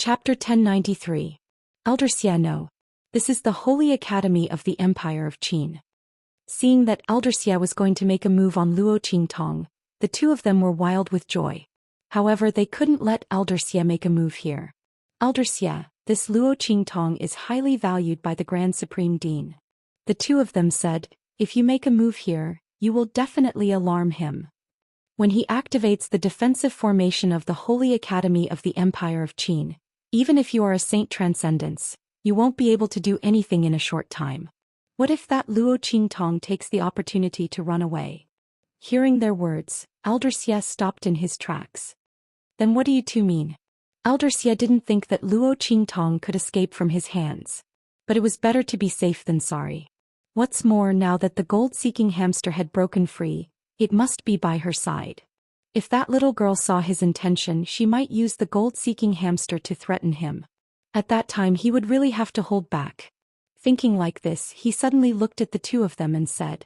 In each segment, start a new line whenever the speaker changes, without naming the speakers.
Chapter 1093. Elder Xian. This is the Holy Academy of the Empire of Qin. Seeing that Elder Xia was going to make a move on Luo Qingtong, the two of them were wild with joy. However, they couldn't let Elder Xia make a move here. Elder Xia, this Luo Qingtong is highly valued by the Grand Supreme Dean. The two of them said, if you make a move here, you will definitely alarm him. When he activates the defensive formation of the Holy Academy of the Empire of Qin, even if you are a Saint Transcendence, you won't be able to do anything in a short time. What if that Luo Qingtong takes the opportunity to run away? Hearing their words, Elder Xia stopped in his tracks. Then what do you two mean? Elder Xia didn't think that Luo Qingtong could escape from his hands. But it was better to be safe than sorry. What's more, now that the gold-seeking hamster had broken free, it must be by her side. If that little girl saw his intention, she might use the gold-seeking hamster to threaten him. At that time he would really have to hold back. Thinking like this, he suddenly looked at the two of them and said,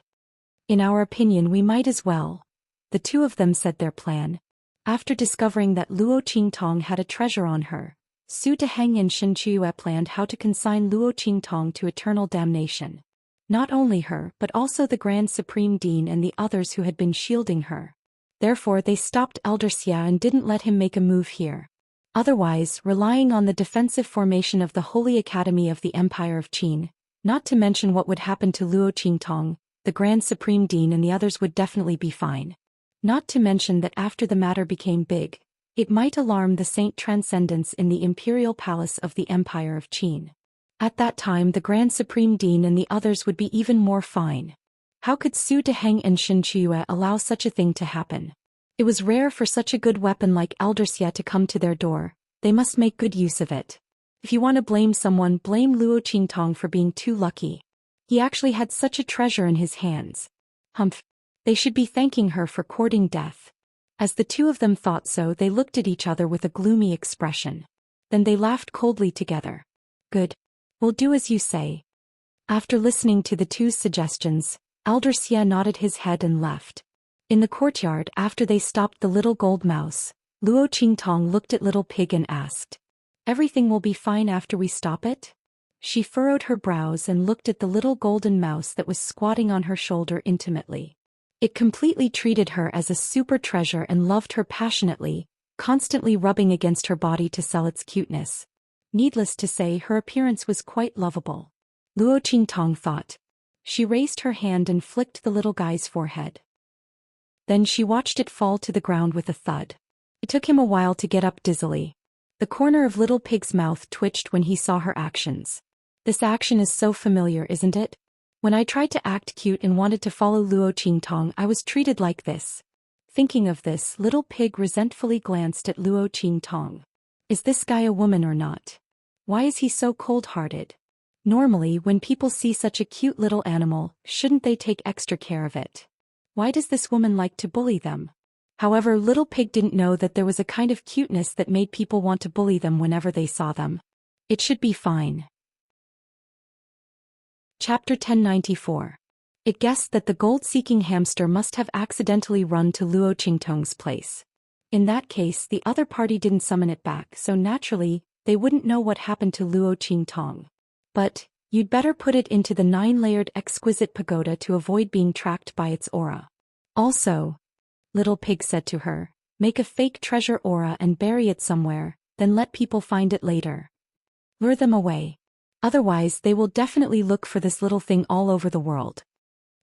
in our opinion, we might as well. The two of them said their plan. After discovering that Luo Qingtong had a treasure on her, Su Deheng and Xianxia planned how to consign Luo Qingtong to eternal damnation. Not only her, but also the Grand Supreme Dean and the others who had been shielding her. Therefore they stopped Elder Xia and didn't let him make a move here. Otherwise, relying on the defensive formation of the Holy Academy of the Empire of Qin, not to mention what would happen to Luo Qingtong, the Grand Supreme Dean and the others would definitely be fine. Not to mention that after the matter became big, it might alarm the Saint Transcendence in the Imperial Palace of the Empire of Qin. At that time the Grand Supreme Dean and the others would be even more fine. How could Su Deheng and Xianxia allow such a thing to happen? It was rare for such a good weapon like Elder Xia to come to their door. They must make good use of it. If you want to blame someone, blame Luo Qingtong for being too lucky. He actually had such a treasure in his hands. Humph. They should be thanking her for courting death. As the two of them thought so, they looked at each other with a gloomy expression. Then they laughed coldly together. Good. We'll do as you say. After listening to the two's suggestions, Elder Xia nodded his head and left. In the courtyard, after they stopped the little gold mouse, Luo Qingtong looked at Little Pig and asked, everything will be fine after we stop it? She furrowed her brows and looked at the little golden mouse that was squatting on her shoulder intimately. It completely treated her as a super treasure and loved her passionately, constantly rubbing against her body to sell its cuteness. Needless to say, her appearance was quite lovable. Luo Qingtong thought. She raised her hand and flicked the little guy's forehead. Then she watched it fall to the ground with a thud. It took him a while to get up dizzily. The corner of Little Pig's mouth twitched when he saw her actions. This action is so familiar, isn't it? When I tried to act cute and wanted to follow Luo Qingtong, I was treated like this. Thinking of this, Little Pig resentfully glanced at Luo Qingtong. Is this guy a woman or not? Why is he so cold-hearted? Normally, when people see such a cute little animal, shouldn't they take extra care of it? Why does this woman like to bully them? However, Little Pig didn't know that there was a kind of cuteness that made people want to bully them whenever they saw them. It should be fine. Chapter 1094. It guessed that the gold-seeking hamster must have accidentally run to Luo Qingtong's place. In that case, the other party didn't summon it back, so naturally, they wouldn't know what happened to Luo Qingtong. But, you'd better put it into the 9-layered exquisite pagoda to avoid being tracked by its aura. Also, Little Pig said to her, make a fake treasure aura and bury it somewhere, then let people find it later. Lure them away. Otherwise they will definitely look for this little thing all over the world.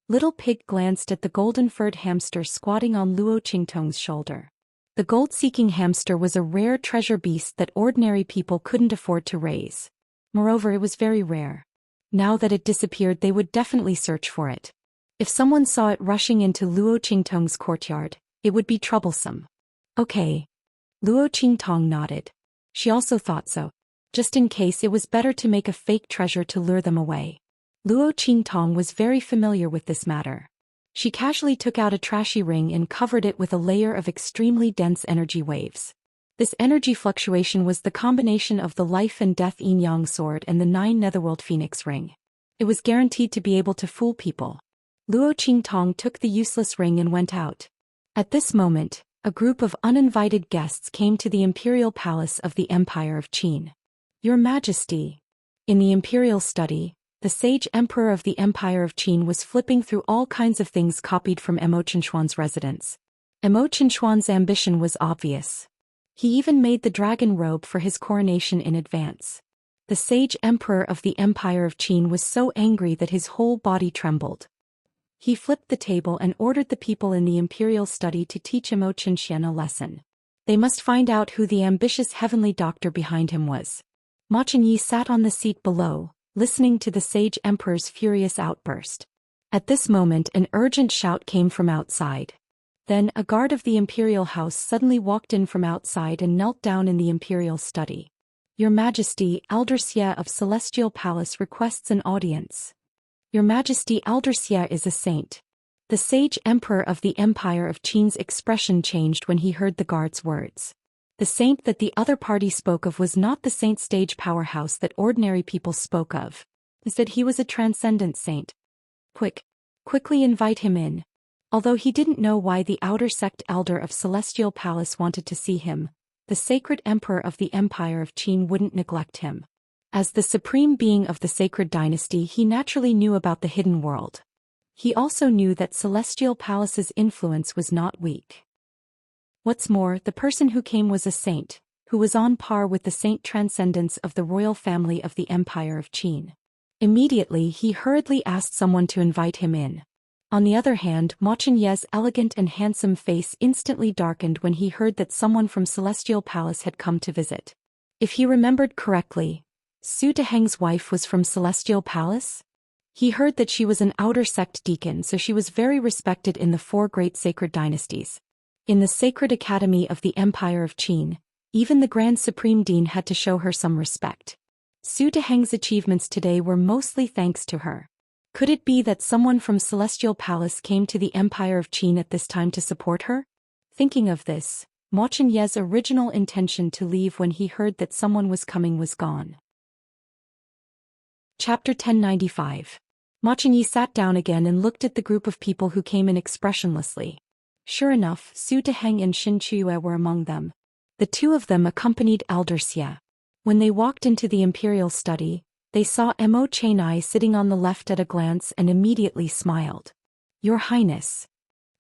Little Pig glanced at the golden-furred hamster squatting on Luo Qingtong's shoulder. The gold-seeking hamster was a rare treasure beast that ordinary people couldn't afford to raise. Moreover, it was very rare. Now that it disappeared, they would definitely search for it. If someone saw it rushing into Luo Qingtong's courtyard, it would be troublesome. Okay. Luo Qingtong nodded. She also thought so. Just in case, it was better to make a fake treasure to lure them away. Luo Qingtong was very familiar with this matter. She casually took out a trashy ring and covered it with a layer of extremely dense energy waves. This energy fluctuation was the combination of the life and death yin-yang sword and the 9 Netherworld Phoenix ring. It was guaranteed to be able to fool people. Luo Qingtong took the useless ring and went out. At this moment, A group of uninvited guests came to the imperial palace of the Empire of Qin. Your Majesty. In the imperial study, the sage emperor of the Empire of Qin was flipping through all kinds of things copied from Qinshuan's residence. Qinshuan's ambition was obvious. He even made the dragon robe for his coronation in advance. The sage emperor of the Empire of Qin was so angry that his whole body trembled. He flipped the table and ordered the people in the imperial study to teach Xian a lesson. They must find out who the ambitious heavenly doctor behind him was. Ma Chunyi sat on the seat below, listening to the sage emperor's furious outburst. At this moment an urgent shout came from outside. Then a guard of the imperial house suddenly walked in from outside and knelt down in the imperial study. Your Majesty, Elder Xia of Celestial Palace requests an audience. Your Majesty, Elder Xia is a saint. The sage emperor of the Empire of Qin's expression changed when he heard the guard's words. The saint that the other party spoke of was not the saint stage powerhouse that ordinary people spoke of. Instead, he was a transcendent saint. Quickly invite him in. Although he didn't know why the outer sect elder of Celestial Palace wanted to see him, the sacred emperor of the Empire of Qin wouldn't neglect him. As the supreme being of the sacred dynasty, he naturally knew about the hidden world. He also knew that Celestial Palace's influence was not weak. What's more, the person who came was a saint, who was on par with the saint transcendence of the royal family of the Empire of Qin. Immediately he hurriedly asked someone to invite him in. On the other hand, Ma Chunyi's elegant and handsome face instantly darkened when he heard that someone from Celestial Palace had come to visit. If he remembered correctly, Su Deheng's wife was from Celestial Palace? He heard that she was an outer sect deacon, so she was very respected in the four great sacred dynasties. In the Sacred Academy of the Empire of Qin, even the Grand Supreme Dean had to show her some respect. Su Deheng's achievements today were mostly thanks to her. Could it be that someone from Celestial Palace came to the Empire of Qin at this time to support her? Thinking of this, Ma Chunyi's original intention to leave when he heard that someone was coming was gone. Chapter 1095. Ma Chunyi sat down again and looked at the group of people who came in expressionlessly. Sure enough, Su Deheng and Xianxia were among them. The two of them accompanied Elder Xia. When they walked into the imperial study, they saw Qian sitting on the left at a glance and immediately smiled. Your Highness.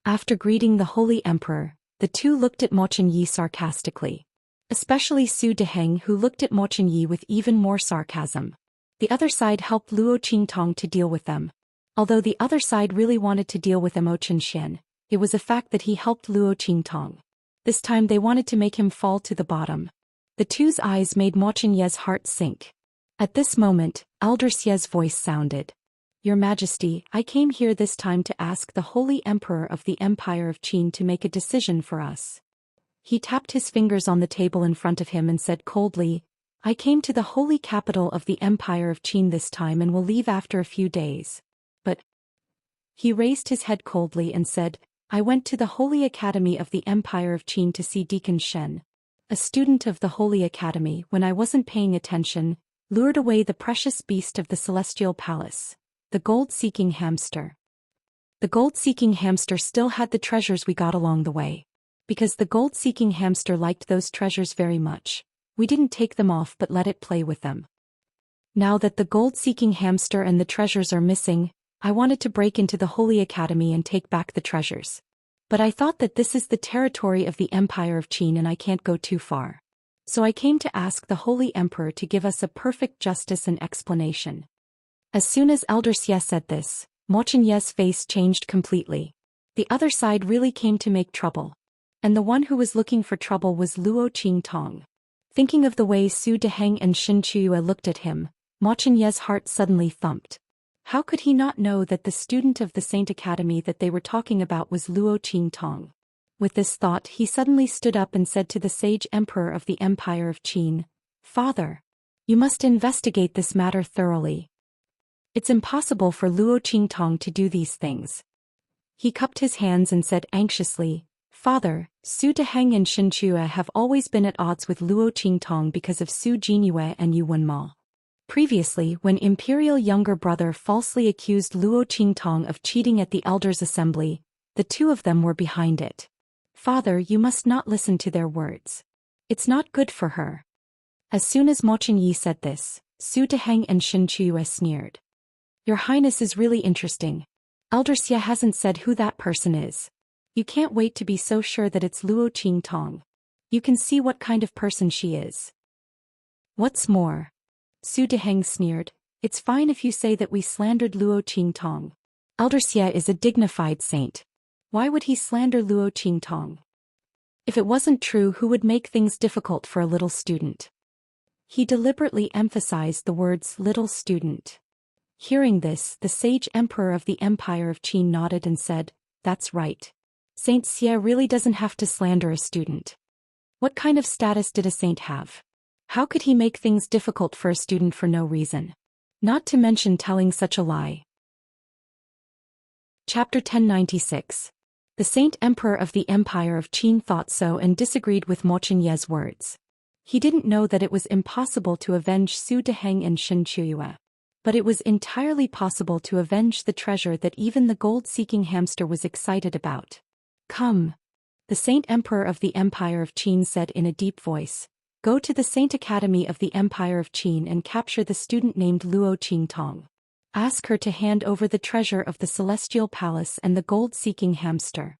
After greeting the Holy Emperor, the two looked at Ma Chunyi sarcastically. Especially Su Deheng, who looked at Ma Chunyi with even more sarcasm. The other side helped Luo Qingtong to deal with them. Although the other side really wanted to deal with Xian, it was a fact that he helped Luo Qingtong. This time they wanted to make him fall to the bottom. The two's eyes made Ma Chunyi's heart sink. At this moment, Elder Xia's voice sounded. Your Majesty, I came here this time to ask the Holy Emperor of the Empire of Qin to make a decision for us. He tapped his fingers on the table in front of him and said coldly, I came to the holy capital of the Empire of Qin this time and will leave after a few days. But he raised his head coldly and said, I went to the Holy Academy of the Empire of Qin to see Deacon Shen. A student of the Holy Academy, when I wasn't paying attention, lured away the precious beast of the Celestial Palace, the gold-seeking hamster. The gold-seeking hamster still had the treasures we got along the way. Because the gold-seeking hamster liked those treasures very much, we didn't take them off but let it play with them. Now that the gold-seeking hamster and the treasures are missing, I wanted to break into the Holy Academy and take back the treasures. But I thought that this is the territory of the Empire of Qin and I can't go too far. So I came to ask the Holy Emperor to give us a perfect justice and explanation. As soon as Elder Xia said this, Ma Chunyi's face changed completely. The other side really came to make trouble. And the one who was looking for trouble was Luo Qingtong. Thinking of the way Su Deheng and Xianxia looked at him, Ma Chunyi's heart suddenly thumped. How could he not know that the student of the Saint Academy that they were talking about was Luo Qingtong? With this thought, he suddenly stood up and said to the sage emperor of the Empire of Qin, Father, you must investigate this matter thoroughly. It's impossible for Luo Qingtong to do these things. He cupped his hands and said anxiously, Father, Su Deheng and Xianxia have always been at odds with Luo Qingtong because of Su Jinyue and Yu Wenma. Previously, when Imperial younger brother falsely accused Luo Qingtong of cheating at the Elders' Assembly, the two of them were behind it. Father, you must not listen to their words. It's not good for her. As soon as Mo Chengyi said this, Su Deheng and Shen Chuyue sneered. Your Highness is really interesting. Elder Xia hasn't said who that person is. You can't wait to be so sure that it's Luo Qingtong. You can see what kind of person she is. What's more, Su Deheng sneered, it's fine if you say that we slandered Luo Qingtong. Elder Xia is a dignified saint. Why would he slander Luo Qingtong? If it wasn't true, who would make things difficult for a little student? He deliberately emphasized the words little student. Hearing this, the sage emperor of the Empire of Qin nodded and said, that's right. Saint Xia really doesn't have to slander a student. What kind of status did a saint have? How could he make things difficult for a student for no reason? Not to mention telling such a lie. Chapter 1096. The Saint Emperor of the Empire of Qin thought so and disagreed with Mo Chengye's words. He didn't know that it was impossible to avenge Su Deheng and Shen Chuyue. But it was entirely possible to avenge the treasure that even the gold-seeking hamster was excited about. Come. The Saint Emperor of the Empire of Qin said in a deep voice. Go to the Saint Academy of the Empire of Qin and capture the student named Luo Qingtong. Ask her to hand over the treasure of the Celestial Palace and the gold-seeking hamster.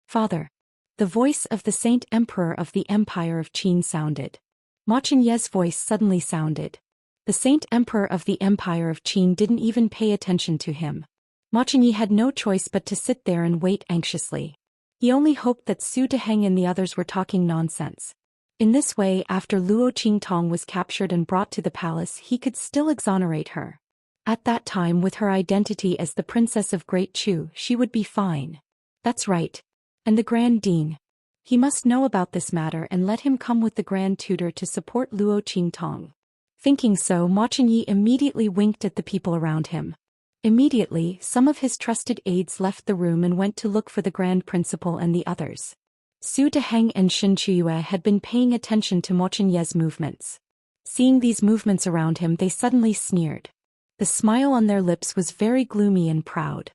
Father. The voice of the Saint Emperor of the Empire of Qin sounded. Mo Chengye's voice suddenly sounded. The Saint Emperor of the Empire of Qin didn't even pay attention to him. Mo Chengye had no choice but to sit there and wait anxiously. He only hoped that Su Deheng and the others were talking nonsense. In this way, after Luo Qingtong was captured and brought to the palace, he could still exonerate her. At that time, with her identity as the Princess of Great Chu, she would be fine. That's right. And the Grand Dean. He must know about this matter and let him come with the Grand Tutor to support Luo Qingtong. Thinking so, Mo Chengye immediately winked at the people around him. Immediately, some of his trusted aides left the room and went to look for the Grand Principal and the others. Su Deheng and Shen Chuyue had been paying attention to Mo Chengye's movements. Seeing these movements around him, they suddenly sneered. The smile on their lips was very gloomy and proud.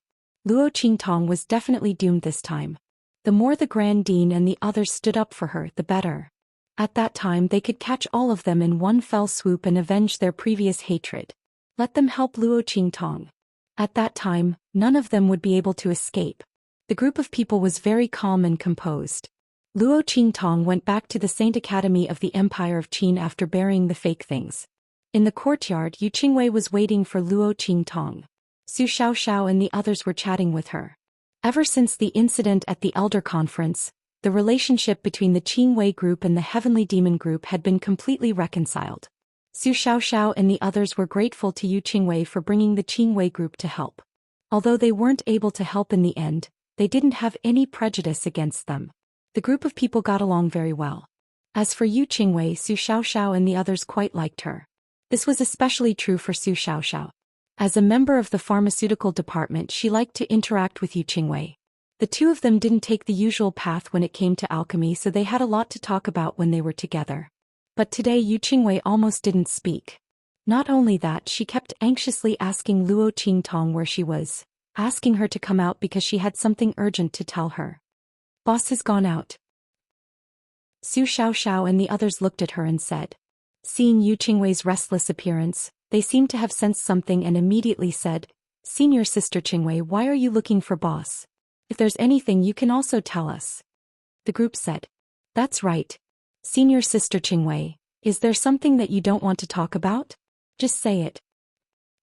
Luo Qingtong was definitely doomed this time. The more the Grand Dean and the others stood up for her, the better. At that time they could catch all of them in one fell swoop and avenge their previous hatred. Let them help Luo Qingtong. At that time, none of them would be able to escape. The group of people was very calm and composed. Luo Qingtong went back to the Saint Academy of the Empire of Qin after burying the fake things. In the courtyard, Yu Qingwei was waiting for Luo Qingtong. Su Xiaoxiao and the others were chatting with her. Ever since the incident at the Elder Conference, the relationship between the Qingwei group and the Heavenly Demon group had been completely reconciled. Su Xiaoxiao and the others were grateful to Yu Qingwei for bringing the Qingwei group to help. Although they weren't able to help in the end, they didn't have any prejudice against them. The group of people got along very well. As for Yu Qingwei, Su Xiaoxiao and the others quite liked her. This was especially true for Su Xiaoxiao. As a member of the pharmaceutical department, she liked to interact with Yu Qingwei. The two of them didn't take the usual path when it came to alchemy, so they had a lot to talk about when they were together. But today Yu Qingwei almost didn't speak. Not only that, she kept anxiously asking Luo Qingtong where she was, asking her to come out because she had something urgent to tell her. Boss has gone out. Su Xiaoxiao and the others looked at her and said. Seeing Yu Qingwei's restless appearance, they seemed to have sensed something and immediately said, Senior Sister Qingwei, why are you looking for boss? If there's anything you can also tell us. The group said. That's right. Senior Sister Qingwei, is there something that you don't want to talk about? Just say it.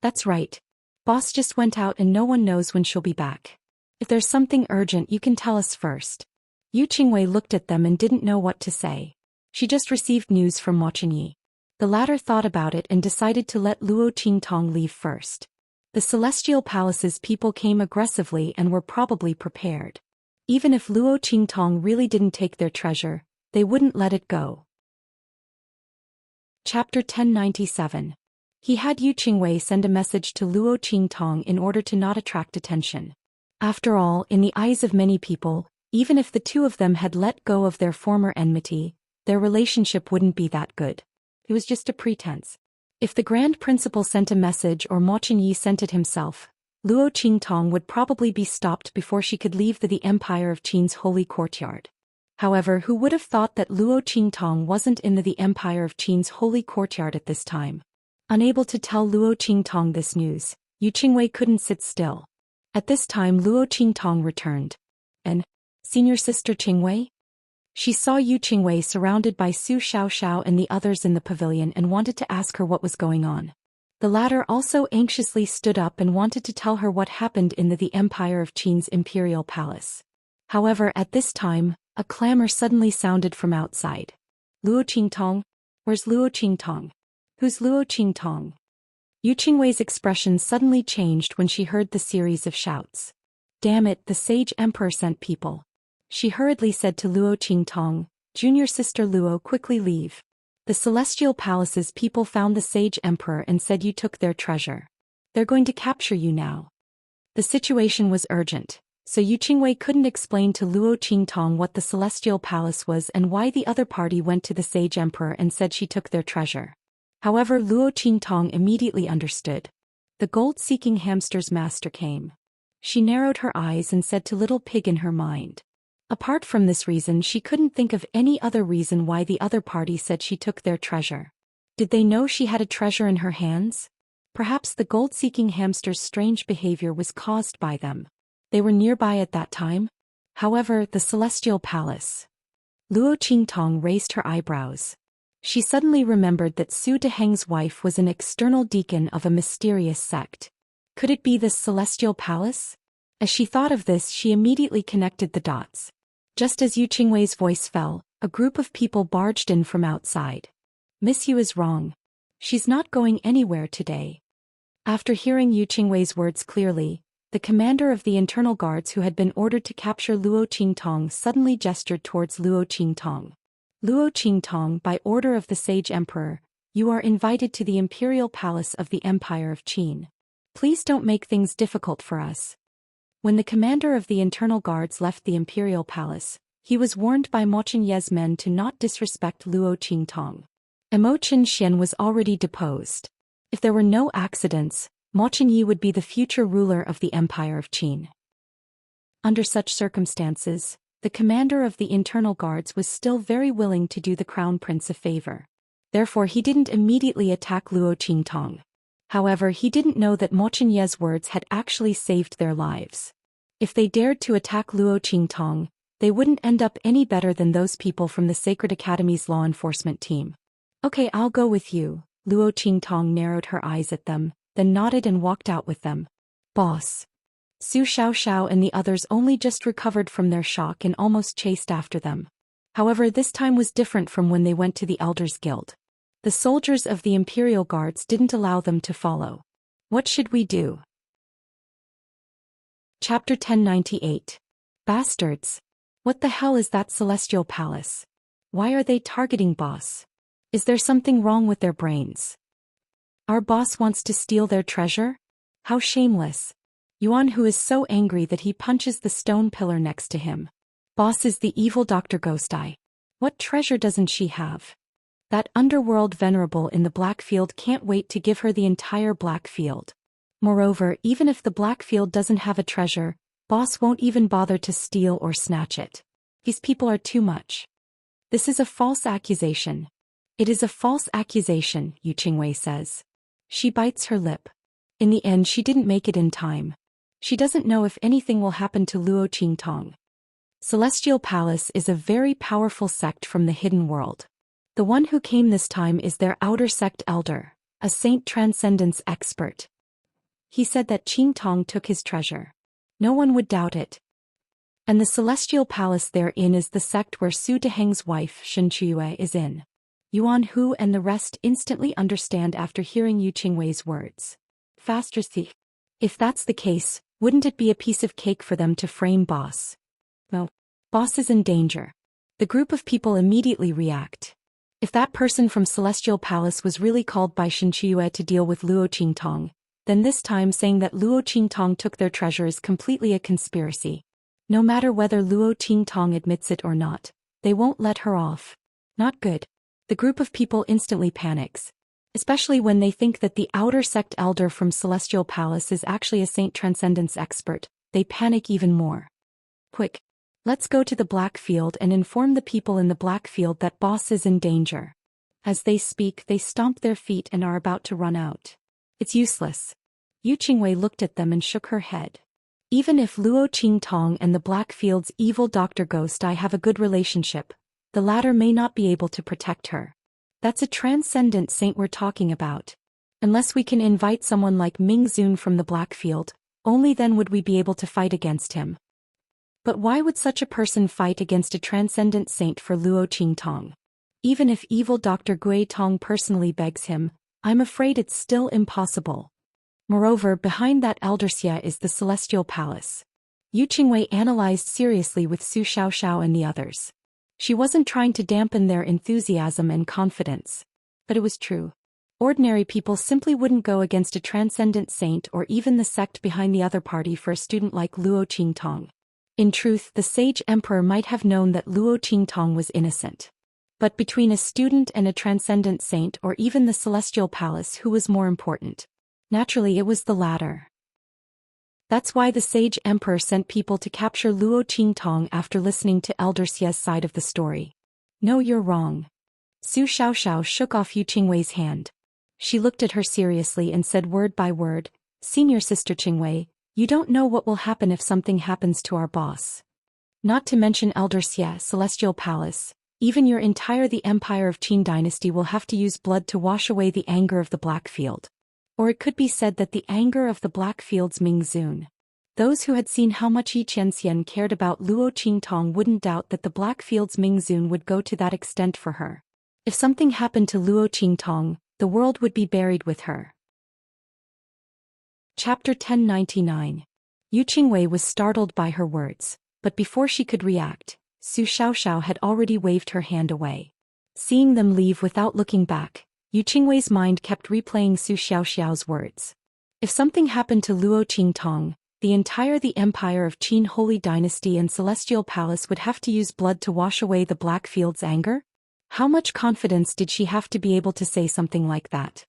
That's right. Boss just went out and no one knows when she'll be back. If there's something urgent you can tell us first. Yu Qingwei looked at them and didn't know what to say. She just received news from Mo Chengye. The latter thought about it and decided to let Luo Qingtong leave first. The Celestial Palace's people came aggressively and were probably prepared. Even if Luo Qingtong really didn't take their treasure, they wouldn't let it go. Chapter 1097. He had Yu Qingwei send a message to Luo Qingtong in order to not attract attention. After all, in the eyes of many people, even if the two of them had let go of their former enmity, their relationship wouldn't be that good. It was just a pretense. If the Grand Principal sent a message or Mo Chengye sent it himself, Luo Qingtong would probably be stopped before she could leave the Empire of Qin's holy courtyard. However, who would have thought that Luo Qingtong wasn't in the Empire of Qin's holy courtyard at this time? Unable to tell Luo Qingtong this news, Yu Qingwei couldn't sit still. At this time Luo Qingtong returned. And, senior sister Qingwei? She saw Yu Qingwei surrounded by Su Xiaoxiao and the others in the pavilion and wanted to ask her what was going on. The latter also anxiously stood up and wanted to tell her what happened in the Empire of Qin's imperial palace. However, at this time, a clamor suddenly sounded from outside. Luo Qingtong? Where's Luo Qingtong? Who's Luo Qingtong? Yu Qingwei's expression suddenly changed when she heard the series of shouts. Damn it, the sage emperor sent people. She hurriedly said to Luo Qingtong, Junior sister Luo, quickly leave. The celestial palace's people found the sage emperor and said you took their treasure. They're going to capture you now. The situation was urgent, so Yu Qingwei couldn't explain to Luo Qingtong what the celestial palace was and why the other party went to the sage emperor and said she took their treasure. However, Luo Qingtong immediately understood. The gold-seeking hamster's master came. She narrowed her eyes and said to Little Pig in her mind. Apart from this reason, she couldn't think of any other reason why the other party said she took their treasure. Did they know she had a treasure in her hands? Perhaps the gold-seeking hamster's strange behavior was caused by them. They were nearby at that time? However, the celestial palace. Luo Qingtong raised her eyebrows. She suddenly remembered that Su Deheng's wife was an external deacon of a mysterious sect. Could it be this celestial palace? As she thought of this, she immediately connected the dots. Just as Yu Qingwei's voice fell, a group of people barged in from outside. Miss Yu is wrong. She's not going anywhere today. After hearing Yu Qingwei's words clearly, the commander of the internal guards who had been ordered to capture Luo Qingtong suddenly gestured towards Luo Qingtong. Luo Qingtong, by order of the sage emperor, you are invited to the imperial palace of the Empire of Qin. Please don't make things difficult for us. When the commander of the internal guards left the imperial palace, he was warned by Mo Chenye's men to not disrespect Luo Qingtong. Mo Xian was already deposed. If there were no accidents, Mo Chenye would be the future ruler of the Empire of Qin. Under such circumstances, the commander of the internal guards was still very willing to do the crown prince a favor. Therefore he didn't immediately attack Luo Qingtong. However, he didn't know that Mo Chenye's words had actually saved their lives. If they dared to attack Luo Qingtong, they wouldn't end up any better than those people from the Sacred Academy's law enforcement team. Okay, I'll go with you. Luo Qingtong narrowed her eyes at them, then nodded and walked out with them. Boss. Su Xiaoxiao and the others only just recovered from their shock and almost chased after them. However, this time was different from when they went to the Elders Guild. The soldiers of the Imperial Guards didn't allow them to follow. What should we do? Chapter 1098. Bastards. What the hell is that celestial palace? Why are they targeting boss? Is there something wrong with their brains? Our boss wants to steal their treasure? How shameless. Yuan, who is so angry that he punches the stone pillar next to him. Boss is the evil Dr. Ghost Eye. What treasure doesn't she have? That underworld venerable in the Black Field can't wait to give her the entire Black Field. Moreover, even if the Black Field doesn't have a treasure, boss won't even bother to steal or snatch it. These people are too much. This is a false accusation. It is a false accusation, Yu Qingwei says. She bites her lip. In the end, she didn't make it in time. She doesn't know if anything will happen to Luo Qingtong. Celestial Palace is a very powerful sect from the hidden world. The one who came this time is their outer sect elder, a saint transcendence expert. He said that Qingtong took his treasure. No one would doubt it. And the Celestial Palace therein is the sect where Su Deheng's wife Xianxia is in. Yuan Hu and the rest instantly understand after hearing Yu Qingwei's words. Faster thief. If that's the case, wouldn't it be a piece of cake for them to frame boss? No. Boss is in danger. The group of people immediately react. If that person from Celestial Palace was really called by Xianxia to deal with Luo Qingtong, then this time saying that Luo Qingtong took their treasure is completely a conspiracy. No matter whether Luo Qingtong admits it or not, they won't let her off. Not good. The group of people instantly panics. Especially when they think that the outer sect elder from Celestial Palace is actually a saint transcendence expert, they panic even more. Quick. Let's go to the Black Field and inform the people in the Black Field that boss is in danger. As they speak, they stomp their feet and are about to run out. It's useless. Yu Qingwei looked at them and shook her head. Even if Luo Qingtong and the Black Field's evil Dr. Ghost Eye have a good relationship, the latter may not be able to protect her. That's a transcendent saint we're talking about. Unless we can invite someone like Ming Zun from the Black Field, only then would we be able to fight against him. But why would such a person fight against a transcendent saint for Luo Qingtong? Even if evil Dr. Gui Tong personally begs him, I'm afraid it's still impossible. Moreover, behind that elder Xia is the Celestial Palace. Yu Qingwei analyzed seriously with Su Xiaoxiao and the others. She wasn't trying to dampen their enthusiasm and confidence. But it was true. Ordinary people simply wouldn't go against a transcendent saint or even the sect behind the other party for a student like Luo Qingtong. In truth, the sage emperor might have known that Luo Qingtong was innocent. But between a student and a transcendent saint or even the Celestial Palace, who was more important? Naturally, it was the latter. That's why the sage emperor sent people to capture Luo Qingtong after listening to Elder Xia's side of the story. No, you're wrong. Su Xiaoxiao shook off Yu Qingwei's hand. She looked at her seriously and said word by word, Senior Sister Qingwei, you don't know what will happen if something happens to our boss. Not to mention Elder Xia, Celestial Palace, even your entire the Empire of Qin Dynasty will have to use blood to wash away the anger of the Black Field. Or it could be said that the anger of the Black Field's Ming Zun. Those who had seen how much Xianxia cared about Luo Qingtong wouldn't doubt that the Black Field's Ming Zun would go to that extent for her. If something happened to Luo Qingtong, the world would be buried with her. Chapter 1099. Yu Qingwei was startled by her words, but before she could react, Su Xiaoxiao had already waved her hand away. Seeing them leave without looking back, Yu Qingwei's mind kept replaying Su Xiaoxiao's words. If something happened to Luo Qingtong, the Empire of Qin Holy Dynasty and Celestial Palace would have to use blood to wash away the Black Field's anger? How much confidence did she have to be able to say something like that?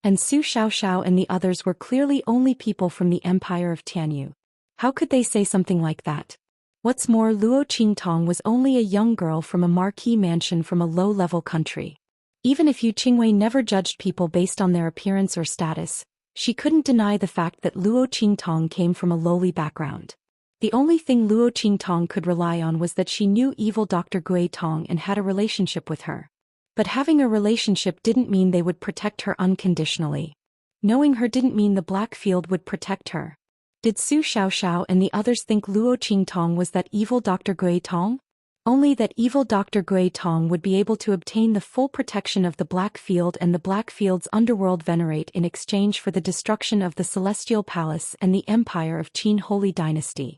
And Su Xiaoxiao and the others were clearly only people from the Empire of Tianyu. How could they say something like that? What's more, Luo Qingtong was only a young girl from a marquee mansion from a low-level country. Even if Yu Qingwei never judged people based on their appearance or status, she couldn't deny the fact that Luo Qingtong came from a lowly background. The only thing Luo Qingtong could rely on was that she knew evil Dr. Gui Tong and had a relationship with her. But having a relationship didn't mean they would protect her unconditionally. Knowing her didn't mean the Black Field would protect her. Did Su Xiaoxiao and the others think Luo Qingtong was that evil Dr. Gui Tong? Only that evil Dr. Gui Tong would be able to obtain the full protection of the Black Field and the Black Field's underworld venerate in exchange for the destruction of the Celestial Palace and the Empire of Qin Holy Dynasty.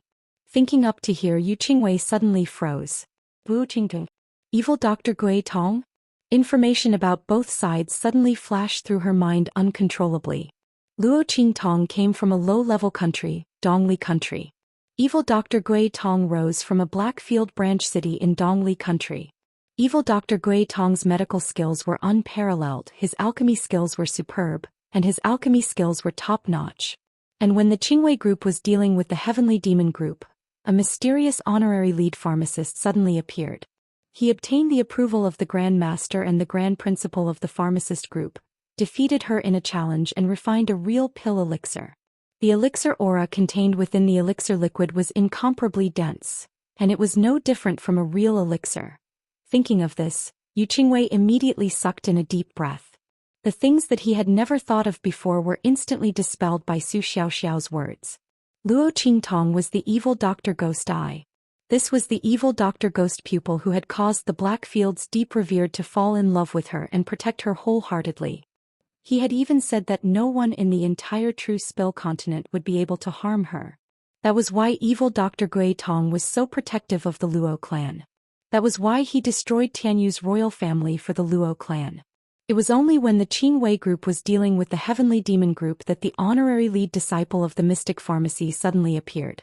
Thinking up to here, Yu Qingwei suddenly froze. Luo Qingtong? Evil Dr. Gui Tong? Information about both sides suddenly flashed through her mind uncontrollably. Luo Qingtong came from a low-level country, Dongli Country. Evil Dr. Gui Tong rose from a Black Field branch city in Dongli Country. Evil Dr. Gui Tong's medical skills were unparalleled, his alchemy skills were superb, and his alchemy skills were top-notch. And when the Qingwei group was dealing with the Heavenly Demon group, a mysterious honorary lead pharmacist suddenly appeared. He obtained the approval of the Grand Master and the Grand Principal of the pharmacist group, defeated her in a challenge and refined a real pill elixir. The elixir aura contained within the elixir liquid was incomparably dense, and it was no different from a real elixir. Thinking of this, Yu Qingwei immediately sucked in a deep breath. The things that he had never thought of before were instantly dispelled by Su Xiaoxiao's words. Luo Qingtong was the evil Dr. Ghost Eye. This was the evil Dr. Ghost pupil who had caused the Black Field's deep revered to fall in love with her and protect her wholeheartedly. He had even said that no one in the entire True Spill continent would be able to harm her. That was why evil Dr. Gui Tong was so protective of the Luo clan. That was why he destroyed Tianyu's royal family for the Luo clan. It was only when the Qingwei group was dealing with the Heavenly Demon group that the honorary lead disciple of the Mystic Pharmacy suddenly appeared.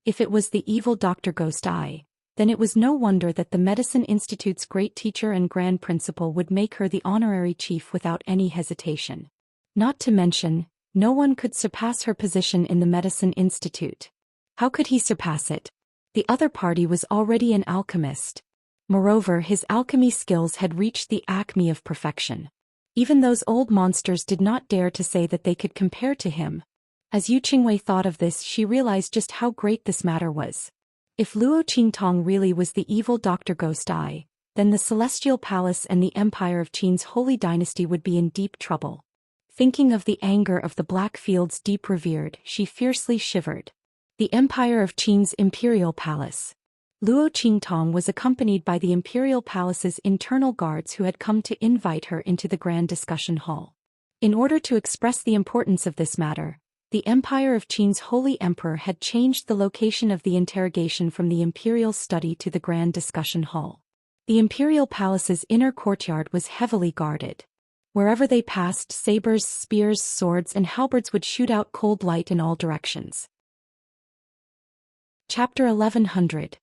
If it was the evil Dr. Ghost Eye, then it was no wonder that the Medicine Institute's great teacher and grand principal would make her the honorary chief without any hesitation. Not to mention, no one could surpass her position in the Medicine Institute. How could he surpass it? The other party was already an alchemist. Moreover, his alchemy skills had reached the acme of perfection. Even those old monsters did not dare to say that they could compare to him. As Yu Qingwei thought of this, she realized just how great this matter was. If Luo Qingtong really was the evil Dr. Ghost Eye, then the Celestial Palace and the Empire of Qin's holy dynasty would be in deep trouble. Thinking of the anger of the Black Fields deep revered, she fiercely shivered. The Empire of Qin's Imperial Palace. Luo Qingtong was accompanied by the Imperial Palace's internal guards who had come to invite her into the Grand Discussion Hall. In order to express the importance of this matter, the Empire of Qin's Holy Emperor had changed the location of the interrogation from the Imperial Study to the Grand Discussion Hall. The Imperial Palace's inner courtyard was heavily guarded. Wherever they passed, sabers, spears, swords, and halberds would shoot out cold light in all directions. Chapter 1100.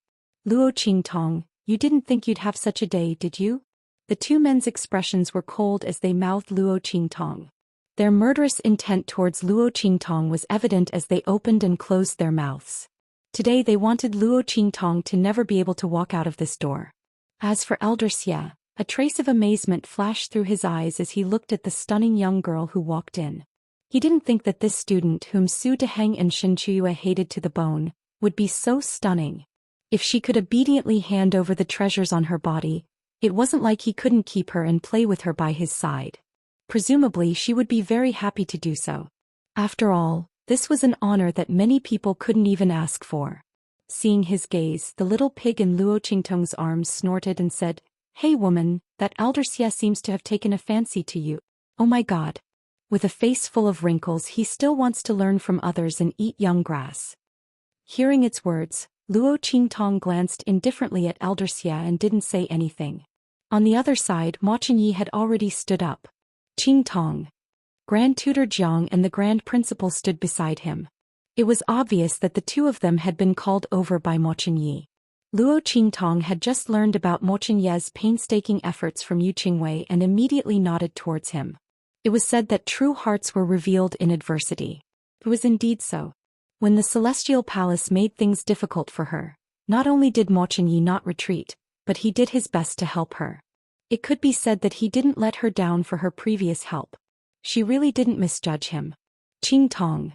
Luo Qingtong, you didn't think you'd have such a day, did you? The two men's expressions were cold as they mouthed Luo Qingtong. Their murderous intent towards Luo Qingtong was evident as they opened and closed their mouths. Today they wanted Luo Qingtong to never be able to walk out of this door. As for Elder Xia, a trace of amazement flashed through his eyes as he looked at the stunning young girl who walked in. He didn't think that this student whom Su Deheng and Xianxia hated to the bone, would be so stunning. If she could obediently hand over the treasures on her body, it wasn't like he couldn't keep her and play with her by his side. Presumably she would be very happy to do so. After all, this was an honor that many people couldn't even ask for. Seeing his gaze, the little pig in Luo Qingtong's arms snorted and said, "Hey woman, that Elder Xia seems to have taken a fancy to you. Oh my god." With a face full of wrinkles, he still wants to learn from others and eat young grass. Hearing its words, Luo Qingtong glanced indifferently at Elder Xia and didn't say anything. On the other side, Mo Chenyi had already stood up. Qingtong. Grand Tutor Jiang and the Grand Principal stood beside him. It was obvious that the two of them had been called over by Mo Chenyi. Luo Qingtong had just learned about Mo Chenyi's painstaking efforts from Yu Qingwei and immediately nodded towards him. It was said that true hearts were revealed in adversity. It was indeed so. When the Celestial Palace made things difficult for her, not only did Mo Chenyi not retreat, but he did his best to help her. It could be said that he didn't let her down for her previous help. She really didn't misjudge him. Qingtong.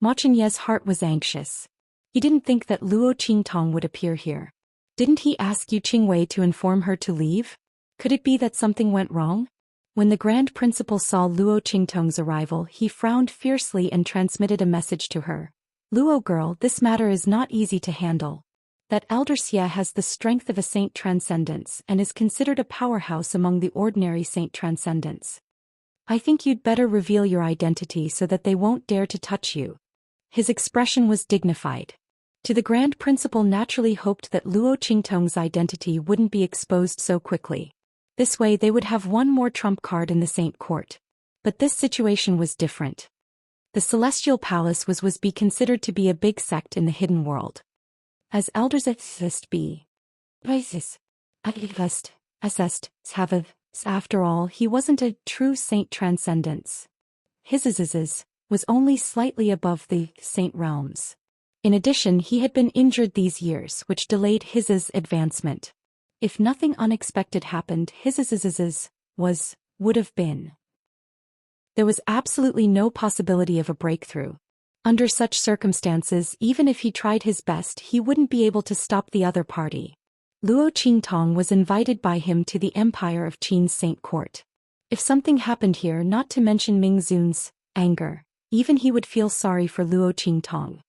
Mo Chenyi's heart was anxious. He didn't think that Luo Qingtong would appear here. Didn't he ask Yu Qingwei to inform her to leave? Could it be that something went wrong? When the Grand Principal saw Luo Qingtong's arrival, he frowned fiercely and transmitted a message to her. "Luo girl, this matter is not easy to handle. That Elder Xia has the strength of a Saint Transcendence and is considered a powerhouse among the ordinary Saint Transcendents. I think you'd better reveal your identity so that they won't dare to touch you." His expression was dignified. To the Grand Principal naturally hoped that Luo Qingtong's identity wouldn't be exposed so quickly. This way they would have one more trump card in the Saint Court. But this situation was different. The Celestial Palace was be considered to be a big sect in the hidden world. As elders exist be. After all, he wasn't a true Saint Transcendence. His was only slightly above the Saint realms. In addition, he had been injured these years, which delayed his advancement. If nothing unexpected happened, his would have been. There was absolutely no possibility of a breakthrough. Under such circumstances, even if he tried his best, he wouldn't be able to stop the other party. Luo Qingtong was invited by him to the Empire of Qin's Saint Court. If something happened here, not to mention Ming Zun's anger, even he would feel sorry for Luo Qingtong.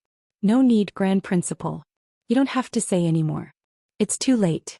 No need, Grand Principal. You don't have to say anymore. It's too late.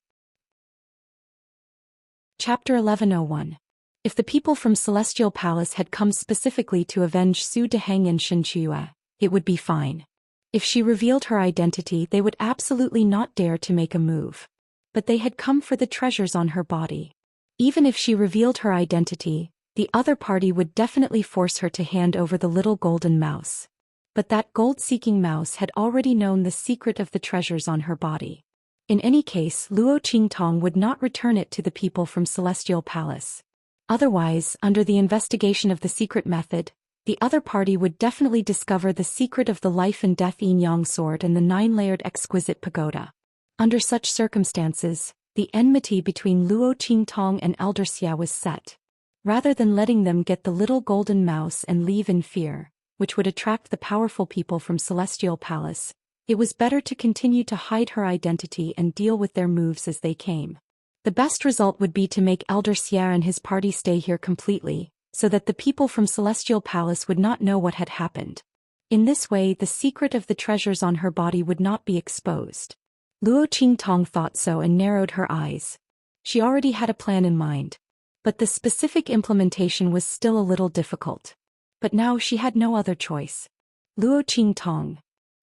Chapter 1101. If the people from Celestial Palace had come specifically to avenge Su Deheng and Xianxia, it would be fine. If she revealed her identity, they would absolutely not dare to make a move. But they had come for the treasures on her body. Even if she revealed her identity, the other party would definitely force her to hand over the little golden mouse. But that gold-seeking mouse had already known the secret of the treasures on her body. In any case, Luo Qingtong would not return it to the people from Celestial Palace. Otherwise, under the investigation of the secret method, the other party would definitely discover the secret of the life and death yin-yang sword and the 9-layered exquisite pagoda. Under such circumstances, the enmity between Luo Qingtong and Elder Xia was set. Rather than letting them get the little golden mouse and leave in fear, which would attract the powerful people from Celestial Palace, it was better to continue to hide her identity and deal with their moves as they came. The best result would be to make Elder Xia and his party stay here completely, so that the people from Celestial Palace would not know what had happened. In this way, the secret of the treasures on her body would not be exposed. Luo Qingtong thought so and narrowed her eyes. She already had a plan in mind. But the specific implementation was still a little difficult. But now she had no other choice. Luo Qingtong.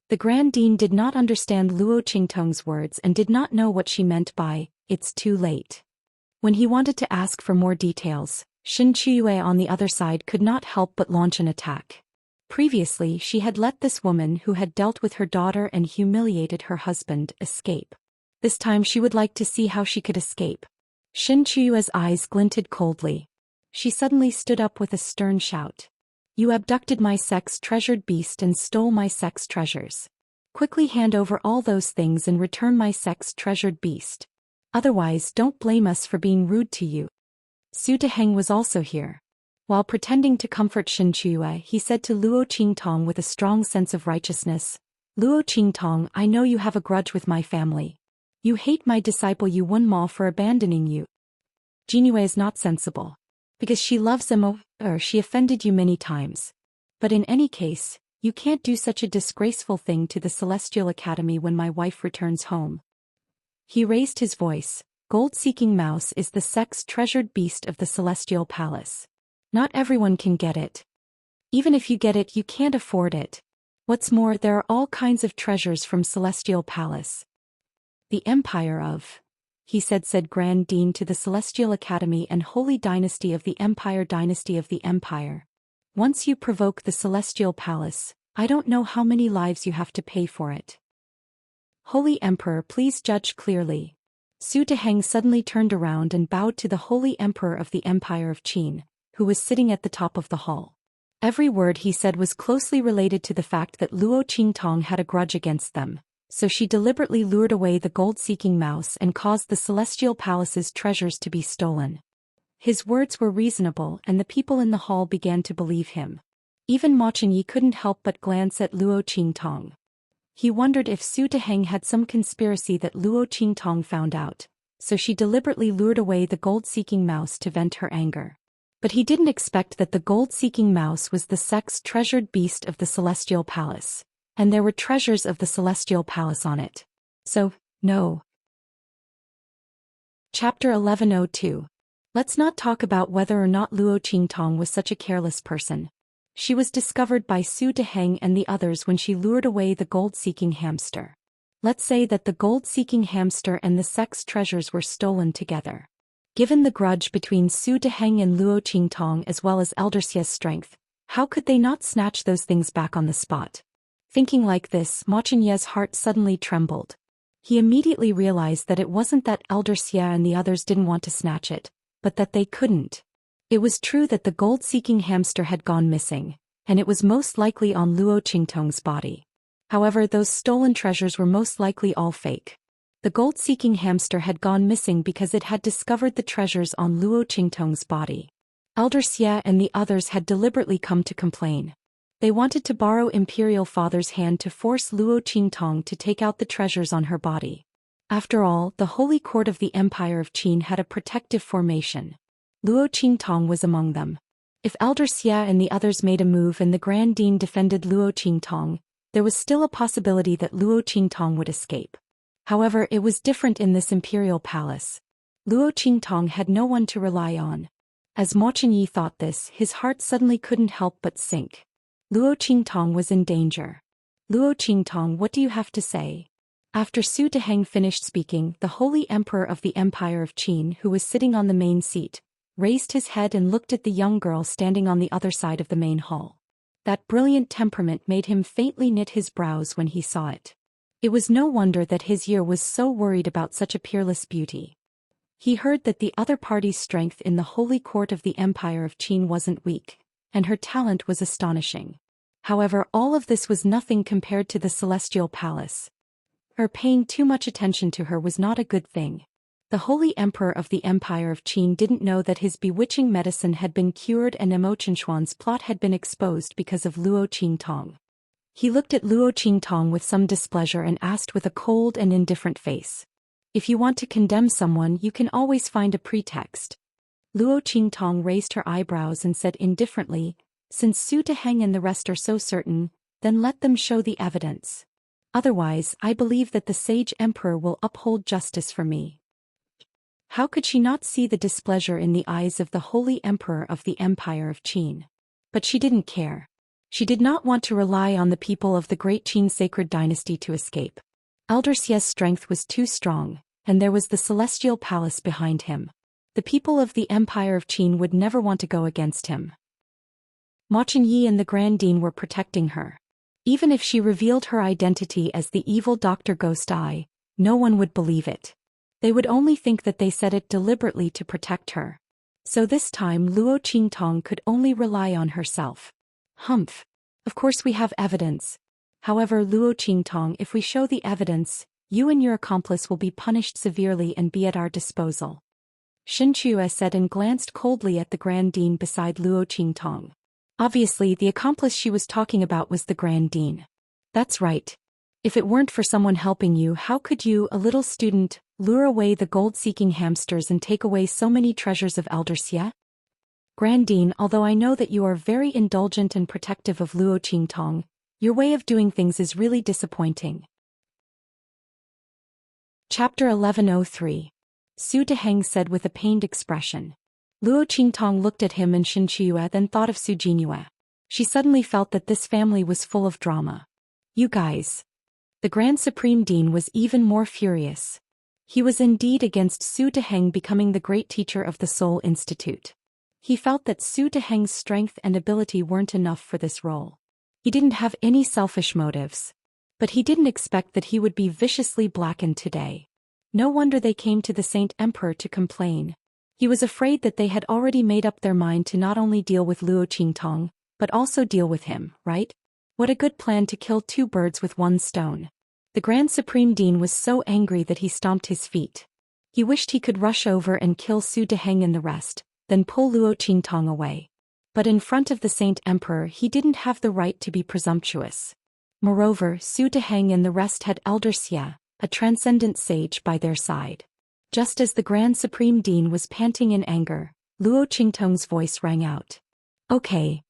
The Grand Dean did not understand Luo Qingtong's words and did not know what she meant by, "It's too late." When he wanted to ask for more details, Shen Qiuyue on the other side could not help but launch an attack. Previously she had let this woman who had dealt with her daughter and humiliated her husband escape. This time she would like to see how she could escape. Shen Qiuyue's eyes glinted coldly. She suddenly stood up with a stern shout. "You abducted my sex-treasured beast and stole my sex treasures. Quickly hand over all those things and return my sex-treasured beast. Otherwise don't blame us for being rude to you." Su Deheng was also here. While pretending to comfort Shen Qiuyue, he said to Luo Qingtong with a strong sense of righteousness, "Luo Qingtong, I know you have a grudge with my family. You hate my disciple Yu Wenma for abandoning you. Jinyue is not sensible. Because she loves him or she offended you many times. But in any case, you can't do such a disgraceful thing to the Celestial Academy when my wife returns home." He raised his voice. "Gold-seeking mouse is the sex-treasured beast of the Celestial Palace. Not everyone can get it. Even if you get it, you can't afford it. What's more, there are all kinds of treasures from Celestial Palace. The Empire of," he said Grand Dean to the Celestial Academy and Holy Dynasty of the Empire Dynasty of the Empire. "Once you provoke the Celestial Palace, I don't know how many lives you have to pay for it. Holy Emperor, please judge clearly." Su Deheng suddenly turned around and bowed to the Holy Emperor of the Empire of Qin, who was sitting at the top of the hall. Every word he said was closely related to the fact that Luo Qingtong had a grudge against them, so she deliberately lured away the gold-seeking mouse and caused the Celestial Palace's treasures to be stolen. His words were reasonable and the people in the hall began to believe him. Even Ma Chengyi couldn't help but glance at Luo Qingtong. He wondered if Su Deheng had some conspiracy that Luo Qingtong found out, so she deliberately lured away the gold-seeking mouse to vent her anger. But he didn't expect that the gold-seeking mouse was the sex-treasured beast of the Celestial Palace, and there were treasures of the Celestial Palace on it. So, no. Chapter 1102. Let's not talk about whether or not Luo Qingtong was such a careless person. She was discovered by Su Deheng and the others when she lured away the gold-seeking hamster. Let's say that the gold-seeking hamster and the sex treasures were stolen together. Given the grudge between Su Deheng and Luo Qingtong as well as Elder Xia's strength, how could they not snatch those things back on the spot? Thinking like this, Ma Chengyi's heart suddenly trembled. He immediately realized that it wasn't that Elder Xia and the others didn't want to snatch it, but that they couldn't. It was true that the gold-seeking hamster had gone missing, and it was most likely on Luo Qingtong's body. However, those stolen treasures were most likely all fake. The gold-seeking hamster had gone missing because it had discovered the treasures on Luo Qingtong's body. Elder Xia and the others had deliberately come to complain. They wanted to borrow Imperial Father's hand to force Luo Qingtong to take out the treasures on her body. After all, the Holy Court of the Empire of Qin had a protective formation. Luo Qingtong was among them. If Elder Xia and the others made a move and the Grand Dean defended Luo Qingtong, there was still a possibility that Luo Qingtong would escape. However, it was different in this imperial palace. Luo Qingtong had no one to rely on. As Ma Chengyi thought this, his heart suddenly couldn't help but sink. Luo Qingtong was in danger. Luo Qingtong, what do you have to say? After Su Deheng finished speaking, the Holy Emperor of the Empire of Qin, who was sitting on the main seat, raised his head and looked at the young girl standing on the other side of the main hall. That brilliant temperament made him faintly knit his brows when he saw it. It was no wonder that his ear was so worried about such a peerless beauty. He heard that the other party's strength in the Holy Court of the Empire of Qin wasn't weak, and her talent was astonishing. However, all of this was nothing compared to the celestial palace. Paying too much attention to her was not a good thing. The Holy Emperor of the Empire of Qin didn't know that his bewitching medicine had been cured and Imotinshuan's plot had been exposed because of Luo Qingtong. He looked at Luo Qingtong with some displeasure and asked with a cold and indifferent face. If you want to condemn someone, you can always find a pretext. Luo Qingtong raised her eyebrows and said indifferently, since Su Deheng and the rest are so certain, then let them show the evidence. Otherwise, I believe that the sage emperor will uphold justice for me. How could she not see the displeasure in the eyes of the holy emperor of the Empire of Qin? But she didn't care. She did not want to rely on the people of the great Qin sacred dynasty to escape. Elder Xia's strength was too strong, and there was the celestial palace behind him. The people of the Empire of Qin would never want to go against him. Ma Chunyi and the Grand Dean were protecting her. Even if she revealed her identity as the evil Dr. Ghost Eye, no one would believe it. They would only think that they said it deliberately to protect her. So this time Luo Qingtong could only rely on herself. Humph. Of course we have evidence. However, Luo Qingtong, if we show the evidence, you and your accomplice will be punished severely and be at our disposal. Xianxia said and glanced coldly at the Grand Dean beside Luo Qingtong. Obviously, the accomplice she was talking about was the Grand Dean. That's right. If it weren't for someone helping you, how could you, a little student, lure away the gold-seeking hamsters and take away so many treasures of Elder Xia? Grand Dean, although I know that you are very indulgent and protective of Luo Qingtong, your way of doing things is really disappointing. Chapter 1103. Su Deheng said with a pained expression. Luo Qingtong looked at him and Xianxia, then thought of Su Jinhua. She suddenly felt that this family was full of drama. You guys. The Grand Supreme Dean was even more furious. He was indeed against Su Deheng becoming the great teacher of the Soul Institute. He felt that Su Deheng's strength and ability weren't enough for this role. He didn't have any selfish motives. But he didn't expect that he would be viciously blackened today. No wonder they came to the Saint Emperor to complain. He was afraid that they had already made up their mind to not only deal with Luo Qingtong, but also deal with him, right? What a good plan to kill two birds with one stone. The Grand Supreme Dean was so angry that he stomped his feet. He wished he could rush over and kill Su Deheng and the rest, then pull Luo Qingtong away. But in front of the Saint Emperor he didn't have the right to be presumptuous. Moreover, Su Deheng and the rest had Elder Xia, a transcendent sage, by their side. Just as the Grand Supreme Dean was panting in anger, Luo Qingtong's voice rang out. Okay.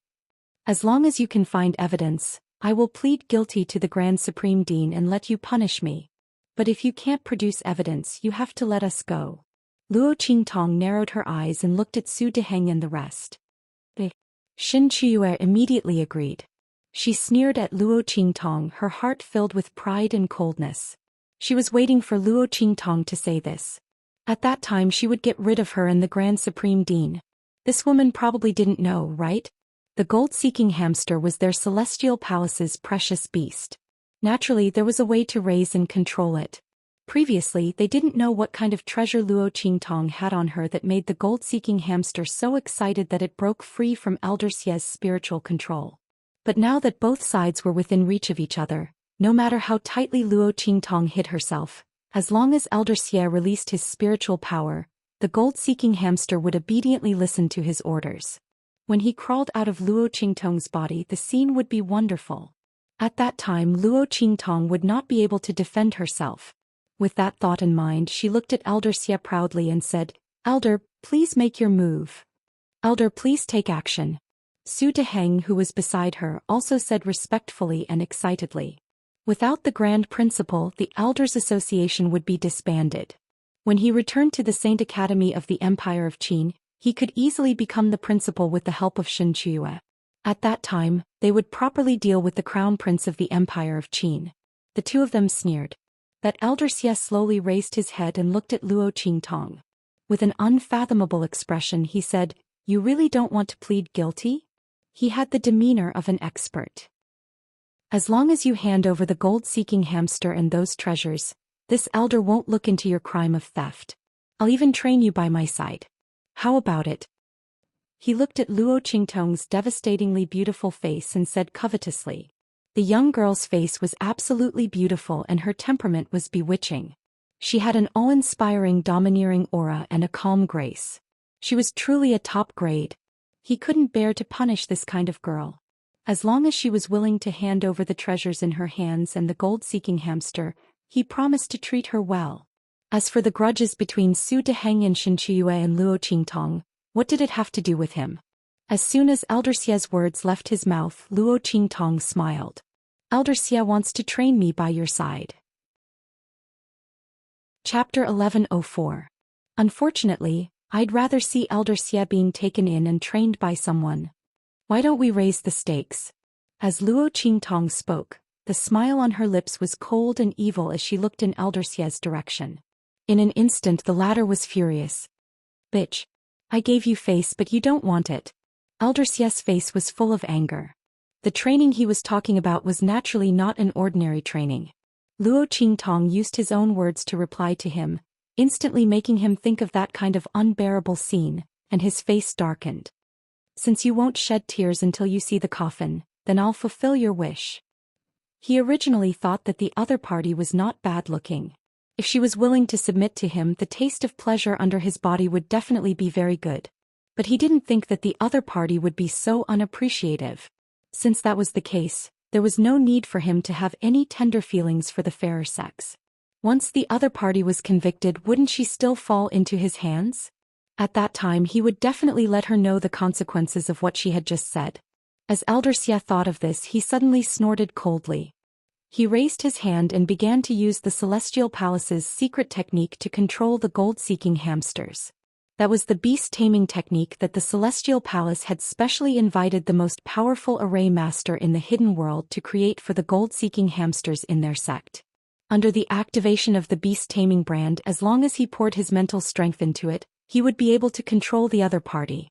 As long as you can find evidence, I will plead guilty to the Grand Supreme Dean and let you punish me. But if you can't produce evidence, you have to let us go. Luo Qingtong narrowed her eyes and looked at Su Deheng and the rest. Xianxia immediately agreed. She sneered at Luo Qingtong, her heart filled with pride and coldness. She was waiting for Luo Qingtong to say this. At that time she would get rid of her and the Grand Supreme Dean. This woman probably didn't know, right? The gold-seeking hamster was their celestial palace's precious beast. Naturally, there was a way to raise and control it. Previously, they didn't know what kind of treasure Luo Qingtong had on her that made the gold-seeking hamster so excited that it broke free from Elder Xia's spiritual control. But now that both sides were within reach of each other, no matter how tightly Luo Qingtong hid herself, as long as Elder Xia released his spiritual power, the gold-seeking hamster would obediently listen to his orders. When he crawled out of Luo Qingtong's body, the scene would be wonderful. At that time, Luo Qingtong would not be able to defend herself. With that thought in mind, she looked at Elder Xia proudly and said, Elder, please make your move. Elder, please take action. Su Deheng, who was beside her, also said respectfully and excitedly. Without the Grand Principal, the Elders Association would be disbanded. When he returned to the Saint Academy of the Empire of Qin, he could easily become the principal with the help of Xianxia. At that time, they would properly deal with the Crown Prince of the Empire of Qin. The two of them sneered. That Elder Xia slowly raised his head and looked at Luo Qingtong. With an unfathomable expression he said, You really don't want to plead guilty? He had the demeanor of an expert. As long as you hand over the gold-seeking hamster and those treasures, this elder won't look into your crime of theft. I'll even train you by my side. How about it? He looked at Luo Qingtong's devastatingly beautiful face and said covetously. The young girl's face was absolutely beautiful and her temperament was bewitching. She had an awe-inspiring domineering aura and a calm grace. She was truly a top grade. He couldn't bear to punish this kind of girl. As long as she was willing to hand over the treasures in her hands and the gold-seeking hamster, he promised to treat her well. As for the grudges between Su Deheng and Xianxia and Luo Qingtong, what did it have to do with him? As soon as Elder Xia's words left his mouth, Luo Qingtong smiled. Elder Xia wants to train me by your side. Chapter 1104. Unfortunately, I'd rather see Elder Xia being taken in and trained by someone. Why don't we raise the stakes? As Luo Qingtong spoke, the smile on her lips was cold and evil as she looked in Elder Xia's direction. In an instant the latter was furious. Bitch. I gave you face but you don't want it. Elder Xia's face was full of anger. The training he was talking about was naturally not an ordinary training. Luo Qingtong used his own words to reply to him, instantly making him think of that kind of unbearable scene, and his face darkened. Since you won't shed tears until you see the coffin, then I'll fulfill your wish. He originally thought that the other party was not bad-looking. If she was willing to submit to him, the taste of pleasure under his body would definitely be very good. But he didn't think that the other party would be so unappreciative. Since that was the case, there was no need for him to have any tender feelings for the fairer sex. Once the other party was convicted, wouldn't she still fall into his hands? At that time he would definitely let her know the consequences of what she had just said. As Elder Xia thought of this, he suddenly snorted coldly. He raised his hand and began to use the Celestial Palace's secret technique to control the gold-seeking hamsters. That was the beast-taming technique that the Celestial Palace had specially invited the most powerful array master in the hidden world to create for the gold-seeking hamsters in their sect. Under the activation of the beast-taming brand, as long as he poured his mental strength into it, he would be able to control the other party.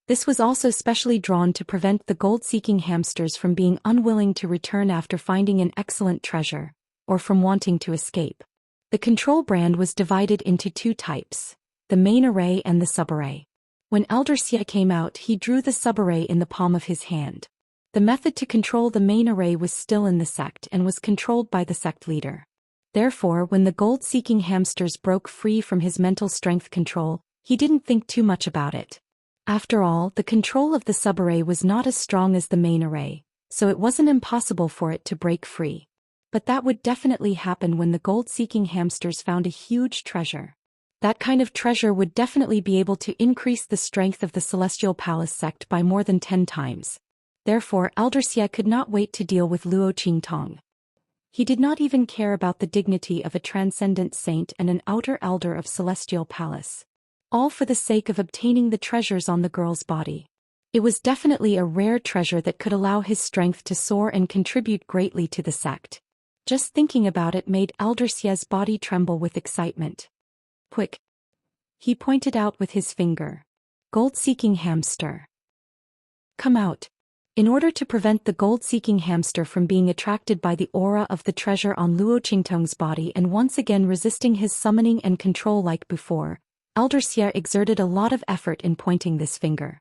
This was also specially drawn to prevent the gold-seeking hamsters from being unwilling to return after finding an excellent treasure, or from wanting to escape. The control brand was divided into two types, the main array and the subarray. When Elder Xia came out, he drew the subarray in the palm of his hand. The method to control the main array was still in the sect and was controlled by the sect leader. Therefore, when the gold-seeking hamsters broke free from his mental strength control, he didn't think too much about it. After all, the control of the subarray was not as strong as the main array, so it wasn't impossible for it to break free. But that would definitely happen when the gold-seeking hamsters found a huge treasure. That kind of treasure would definitely be able to increase the strength of the Celestial Palace sect by more than 10 times. Therefore, Elder Xia could not wait to deal with Luo Qingtong. He did not even care about the dignity of a transcendent saint and an outer elder of Celestial Palace. All for the sake of obtaining the treasures on the girl's body. It was definitely a rare treasure that could allow his strength to soar and contribute greatly to the sect. Just thinking about it made Elder Xia's body tremble with excitement. Quick! He pointed out with his finger. Gold-seeking hamster. Come out. In order to prevent the gold-seeking hamster from being attracted by the aura of the treasure on Luo Qingtong's body and once again resisting his summoning and control like before, Elder Xia exerted a lot of effort in pointing this finger.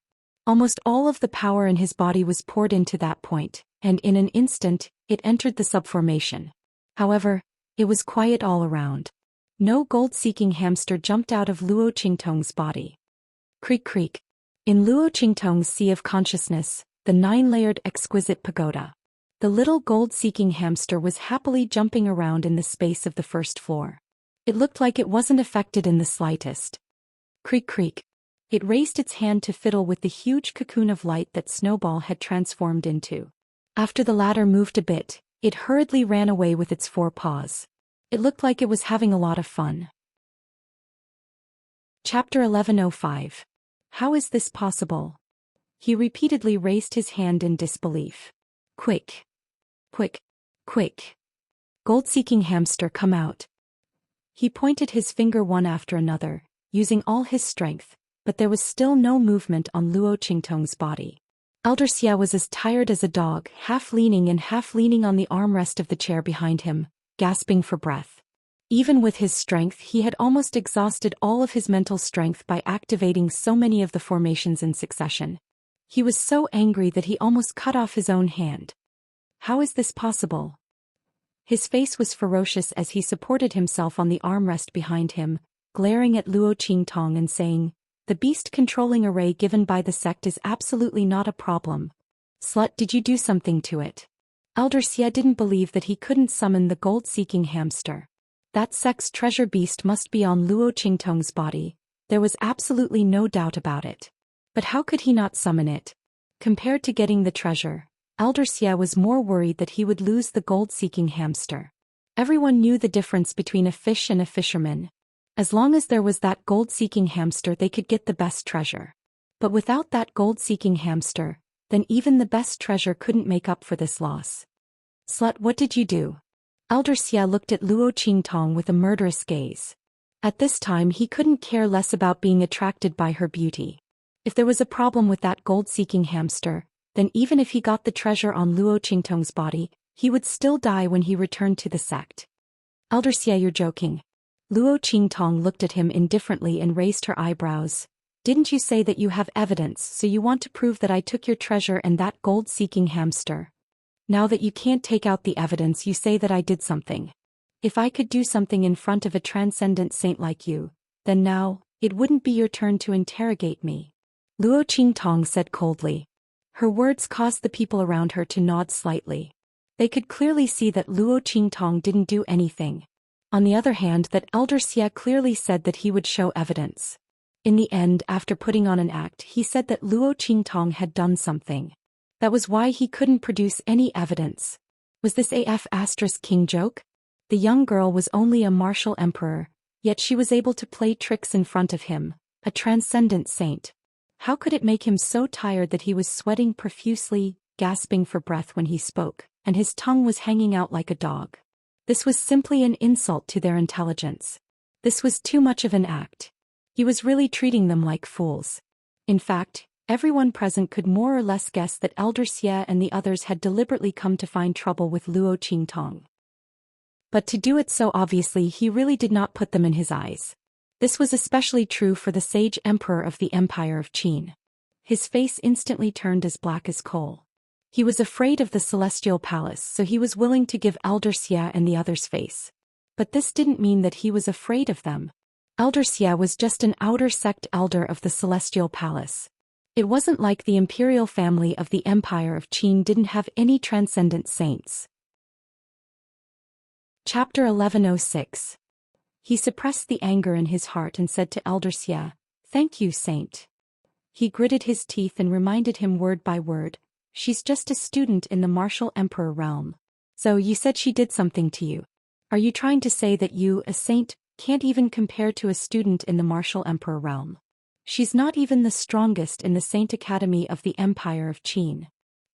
Almost all of the power in his body was poured into that point, and in an instant, it entered the subformation. However, it was quiet all around. No gold-seeking hamster jumped out of Luo Qingtong's body. Creak creak. In Luo Qingtong's sea of consciousness, the 9-layered exquisite pagoda. The little gold-seeking hamster was happily jumping around in the space of the first floor. It looked like it wasn't affected in the slightest. Creak creak. It raised its hand to fiddle with the huge cocoon of light that Snowball had transformed into. After the latter moved a bit, it hurriedly ran away with its 4 paws. It looked like it was having a lot of fun. Chapter 1105. How is this possible? He repeatedly raised his hand in disbelief. Quick! Quick! Quick! Gold-seeking hamster, come out. He pointed his finger one after another, using all his strength, but there was still no movement on Luo Qingtong's body. Elder Xia was as tired as a dog, half leaning on the armrest of the chair behind him, gasping for breath. Even with his strength, he had almost exhausted all of his mental strength by activating so many of the formations in succession. He was so angry that he almost cut off his own hand. How is this possible? His face was ferocious as he supported himself on the armrest behind him, glaring at Luo Qingtong and saying, "The beast-controlling array given by the sect is absolutely not a problem. Slut, did you do something to it?" Elder Xie didn't believe that he couldn't summon the gold-seeking hamster. That sect's treasure beast must be on Luo Qingtong's body. There was absolutely no doubt about it. But how could he not summon it? Compared to getting the treasure, Elder Xie was more worried that he would lose the gold-seeking hamster. Everyone knew the difference between a fish and a fisherman. As long as there was that gold-seeking hamster, they could get the best treasure. But without that gold-seeking hamster, then even the best treasure couldn't make up for this loss. "Slut, what did you do?" Elder Xie looked at Luo Qingtong with a murderous gaze. At this time he couldn't care less about being attracted by her beauty. If there was a problem with that gold-seeking hamster, then even if he got the treasure on Luo Qingtong's body, he would still die when he returned to the sect. "Elder Xie, you're joking." Luo Qingtong looked at him indifferently and raised her eyebrows. "Didn't you say that you have evidence, so you want to prove that I took your treasure and that gold-seeking hamster? Now that you can't take out the evidence, you say that I did something. If I could do something in front of a transcendent saint like you, then now, it wouldn't be your turn to interrogate me," Luo Qingtong said coldly. Her words caused the people around her to nod slightly. They could clearly see that Luo Qingtong didn't do anything. On the other hand, that Elder Xie clearly said that he would show evidence. In the end, after putting on an act, he said that Luo Qingtong had done something. That was why he couldn't produce any evidence. Was this king joke? The young girl was only a martial emperor, yet she was able to play tricks in front of him, a transcendent saint. How could it make him so tired that he was sweating profusely, gasping for breath when he spoke, and his tongue was hanging out like a dog? This was simply an insult to their intelligence. This was too much of an act. He was really treating them like fools. In fact, everyone present could more or less guess that Elder Xie and the others had deliberately come to find trouble with Luo Qingtong. But to do it so obviously, he really did not put them in his eyes. This was especially true for the sage emperor of the Empire of Qin. His face instantly turned as black as coal. He was afraid of the Celestial Palace, so he was willing to give Elder Xie and the others face. But this didn't mean that he was afraid of them. Elder Xie was just an outer sect elder of the Celestial Palace. It wasn't like the imperial family of the Empire of Qin didn't have any transcendent saints. Chapter 1106. He suppressed the anger in his heart and said to Elder Xie, "Thank you, Saint." He gritted his teeth and reminded him word by word, "She's just a student in the martial emperor realm. So you said she did something to you. Are you trying to say that you, a saint, can't even compare to a student in the martial emperor realm? She's not even the strongest in the Saint Academy of the Empire of Qin.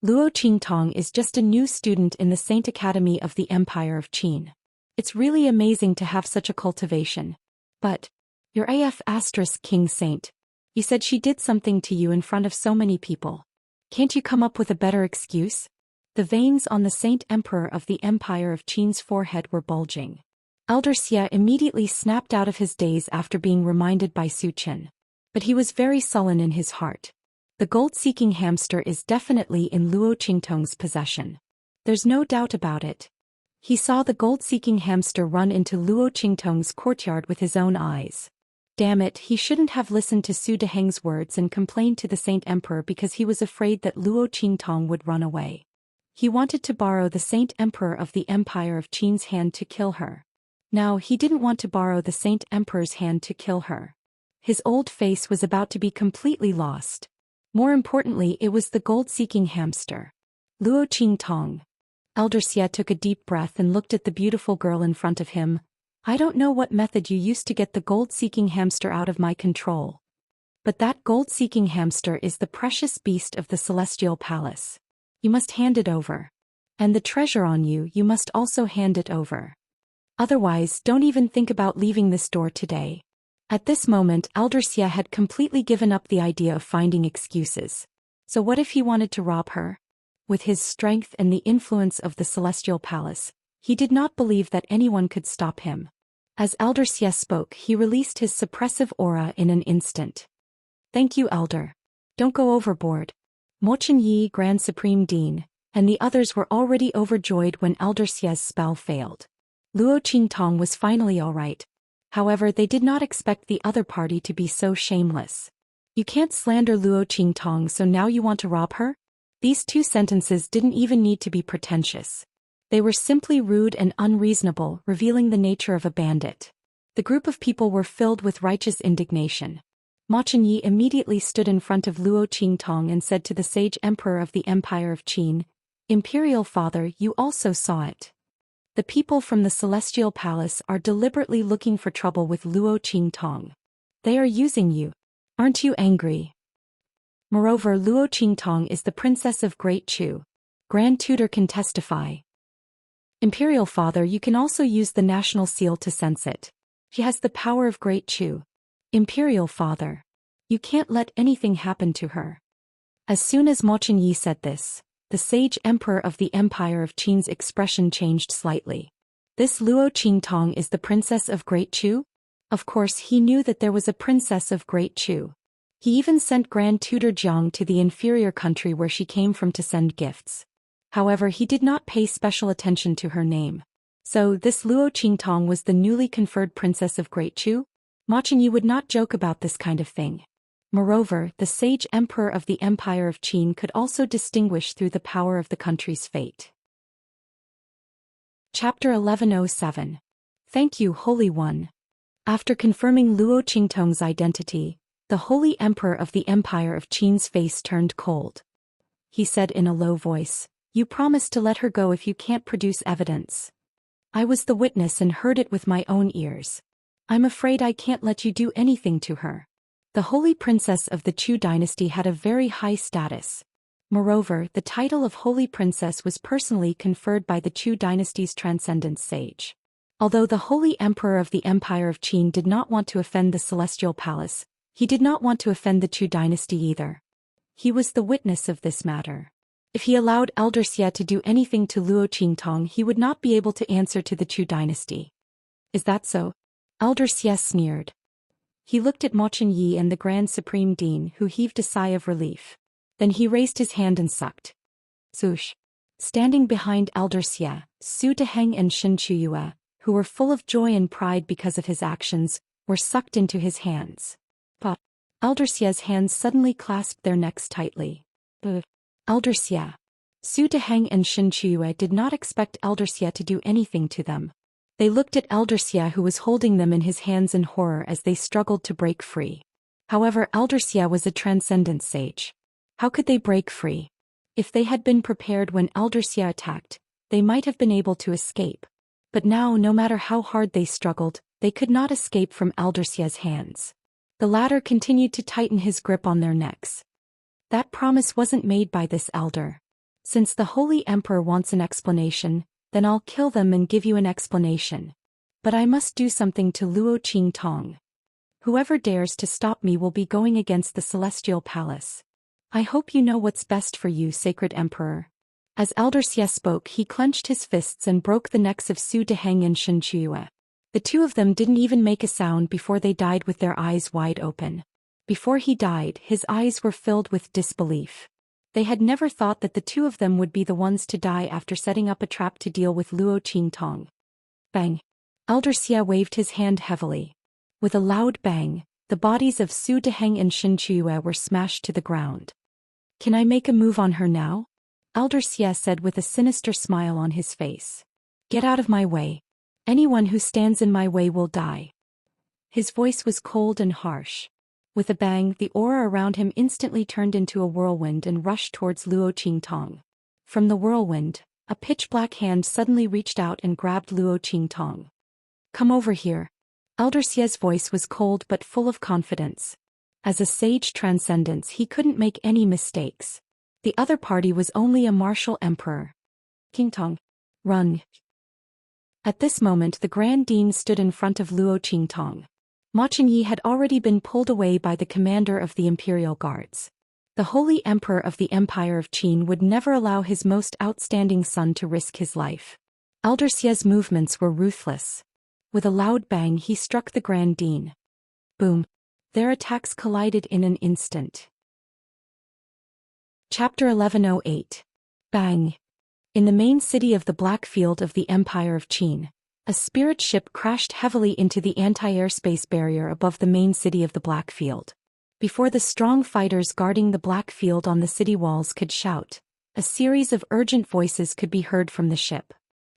Luo Qingtong is just a new student in the Saint Academy of the Empire of Qin. It's really amazing to have such a cultivation. But, your King Saint, you said she did something to you in front of so many people. Can't you come up with a better excuse?" The veins on the Saint Emperor of the Empire of Qin's forehead were bulging. Elder Xie immediately snapped out of his daze after being reminded by Su Qian. But he was very sullen in his heart. The gold-seeking hamster is definitely in Luo Qingtong's possession. There's no doubt about it. He saw the gold-seeking hamster run into Luo Qingtong's courtyard with his own eyes. Damn it, he shouldn't have listened to Su Deheng's words and complained to the Saint Emperor because he was afraid that Luo Qingtong would run away. He wanted to borrow the Saint Emperor of the Empire of Qin's hand to kill her. Now he didn't want to borrow the Saint Emperor's hand to kill her. His old face was about to be completely lost. More importantly, it was the gold-seeking hamster. Luo Qingtong. Elder Xie took a deep breath and looked at the beautiful girl in front of him. "I don't know what method you used to get the gold-seeking hamster out of my control. But that gold-seeking hamster is the precious beast of the Celestial Palace. You must hand it over. And the treasure on you, you must also hand it over. Otherwise, don't even think about leaving this door today." At this moment, Elder Xie had completely given up the idea of finding excuses. So what if he wanted to rob her? With his strength and the influence of the Celestial Palace, he did not believe that anyone could stop him. As Elder Xie spoke, he released his suppressive aura in an instant. Thank you, Elder. Don't go overboard. Mo Yi, Grand Supreme Dean, and the others were already overjoyed when Elder Xie's spell failed. Luo Qingtong was finally alright. However, they did not expect the other party to be so shameless. You can't slander Luo Qingtong, so now you want to rob her? These two sentences didn't even need to be pretentious. They were simply rude and unreasonable, revealing the nature of a bandit. The group of people were filled with righteous indignation. Mo Yi immediately stood in front of Luo Qingtong and said to the sage emperor of the Empire of Qin, Imperial Father, you also saw it. The people from the Celestial Palace are deliberately looking for trouble with Luo Qingtong. They are using you. Aren't you angry? Moreover, Luo Qingtong is the princess of Great Chu. Grand Tutor can testify. Imperial Father, you can also use the national seal to sense it. She has the power of Great Chu. Imperial Father. You can't let anything happen to her. As soon as Mo Yi said this, the sage emperor of the Empire of Qin's expression changed slightly. This Luo Qingtong is the princess of Great Chu? Of course he knew that there was a princess of Great Chu. He even sent Grand Tutor Jiang to the inferior country where she came from to send gifts. However, he did not pay special attention to her name. So, this Luo Qingtong was the newly conferred princess of Great Chu? Mo Yi would not joke about this kind of thing. Moreover, the sage emperor of the Empire of Qin could also distinguish through the power of the country's fate. Chapter 1107. Thank you, Holy One. After confirming Luo Qingtong's identity, the Holy Emperor of the Empire of Qin's face turned cold. He said in a low voice, You promised to let her go if you can't produce evidence. I was the witness and heard it with my own ears. I'm afraid I can't let you do anything to her. The Holy Princess of the Chu dynasty had a very high status. Moreover, the title of Holy Princess was personally conferred by the Chu dynasty's transcendent sage. Although the Holy Emperor of the Empire of Qin did not want to offend the Celestial Palace, he did not want to offend the Chu dynasty either. He was the witness of this matter. If he allowed Elder Xie to do anything to Luo Qingtong, he would not be able to answer to the Chu dynasty. Is that so? Elder Xie sneered. He looked at Mo Yi and the Grand Supreme Dean, who heaved a sigh of relief. Then he raised his hand and sucked. Swoosh. Standing behind Elder Xie, Su Deheng and Shen Chuyue, who were full of joy and pride because of his actions, were sucked into his hands. But Elder Xie's hands suddenly clasped their necks tightly. Elder Xie. Su Deheng and Shen Chuyue did not expect Elder Xie to do anything to them. They looked at Elder Xie, who was holding them in his hands in horror as they struggled to break free. However, Elder Xie was a transcendent sage. How could they break free? If they had been prepared when Elder Xie attacked, they might have been able to escape. But now, no matter how hard they struggled, they could not escape from Elder Xie's hands. The latter continued to tighten his grip on their necks. That promise wasn't made by this elder. Since the Holy Emperor wants an explanation, then I'll kill them and give you an explanation. But I must do something to Luo Qingtong. Whoever dares to stop me will be going against the Celestial Palace. I hope you know what's best for you, Sacred Emperor. As Elder Xie spoke, he clenched his fists and broke the necks of Su Deheng and Shen Chuyue. The two of them didn't even make a sound before they died with their eyes wide open. Before he died, his eyes were filled with disbelief. They had never thought that the two of them would be the ones to die after setting up a trap to deal with Luo Qingtong. Bang! Elder Xie waved his hand heavily. With a loud bang, the bodies of Su Deheng and Shen Chuyue were smashed to the ground. Can I make a move on her now? Elder Xie said with a sinister smile on his face. Get out of my way. Anyone who stands in my way will die. His voice was cold and harsh. With a bang, the aura around him instantly turned into a whirlwind and rushed towards Luo Qingtong. From the whirlwind, a pitch-black hand suddenly reached out and grabbed Luo Qingtong. Come over here. Elder Xie's voice was cold but full of confidence. As a sage transcendence, he couldn't make any mistakes. The other party was only a martial emperor. Qingtong. Run. At this moment, the Grand Dean stood in front of Luo Qingtong. Mo Yi had already been pulled away by the commander of the Imperial Guards. The Holy Emperor of the Empire of Qin would never allow his most outstanding son to risk his life. Elder Xie's movements were ruthless. With a loud bang he struck the Grand Dean. Boom! Their attacks collided in an instant. Chapter 1108. Bang! In the main city of the Black Field of the Empire of Qin, a spirit ship crashed heavily into the anti-airspace barrier above the main city of the Black Field. Before the strong fighters guarding the Black Field on the city walls could shout, a series of urgent voices could be heard from the ship.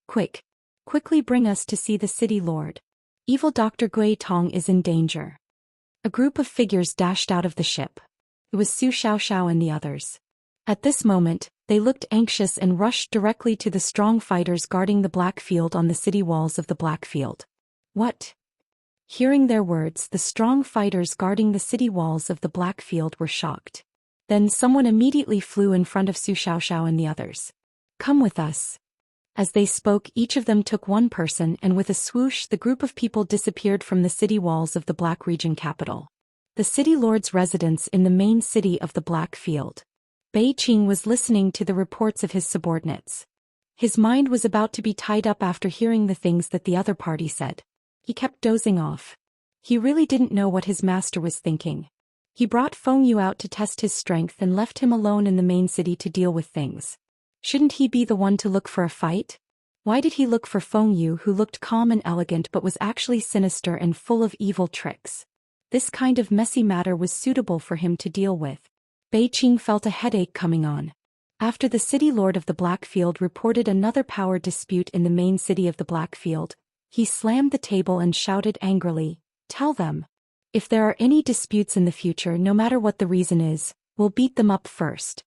Quickly bring us to see the city lord. Evil Dr. Gui Tong is in danger. A group of figures dashed out of the ship. It was Zhou Xian and the others. At this moment, they looked anxious and rushed directly to the strong fighters guarding the Black Field on the city walls of the Black Field. What? Hearing their words, the strong fighters guarding the city walls of the Black Field were shocked. Then someone immediately flew in front of Zhou Xian and the others. Come with us. As they spoke, each of them took one person, and with a swoosh the group of people disappeared from the city walls of the Black Region capital. The city lord's residence in the main city of the Black Field. Bei Qing was listening to the reports of his subordinates. His mind was about to be tied up after hearing the things that the other party said. He kept dozing off. He really didn't know what his master was thinking. He brought Feng Yu out to test his strength and left him alone in the main city to deal with things. Shouldn't he be the one to look for a fight? Why did he look for Feng Yu, who looked calm and elegant but was actually sinister and full of evil tricks? This kind of messy matter was suitable for him to deal with. Bei Qing felt a headache coming on. After the city lord of the Black Field reported another power dispute in the main city of the Black Field, he slammed the table and shouted angrily, "Tell them. If there are any disputes in the future, no matter what the reason is, we'll beat them up first.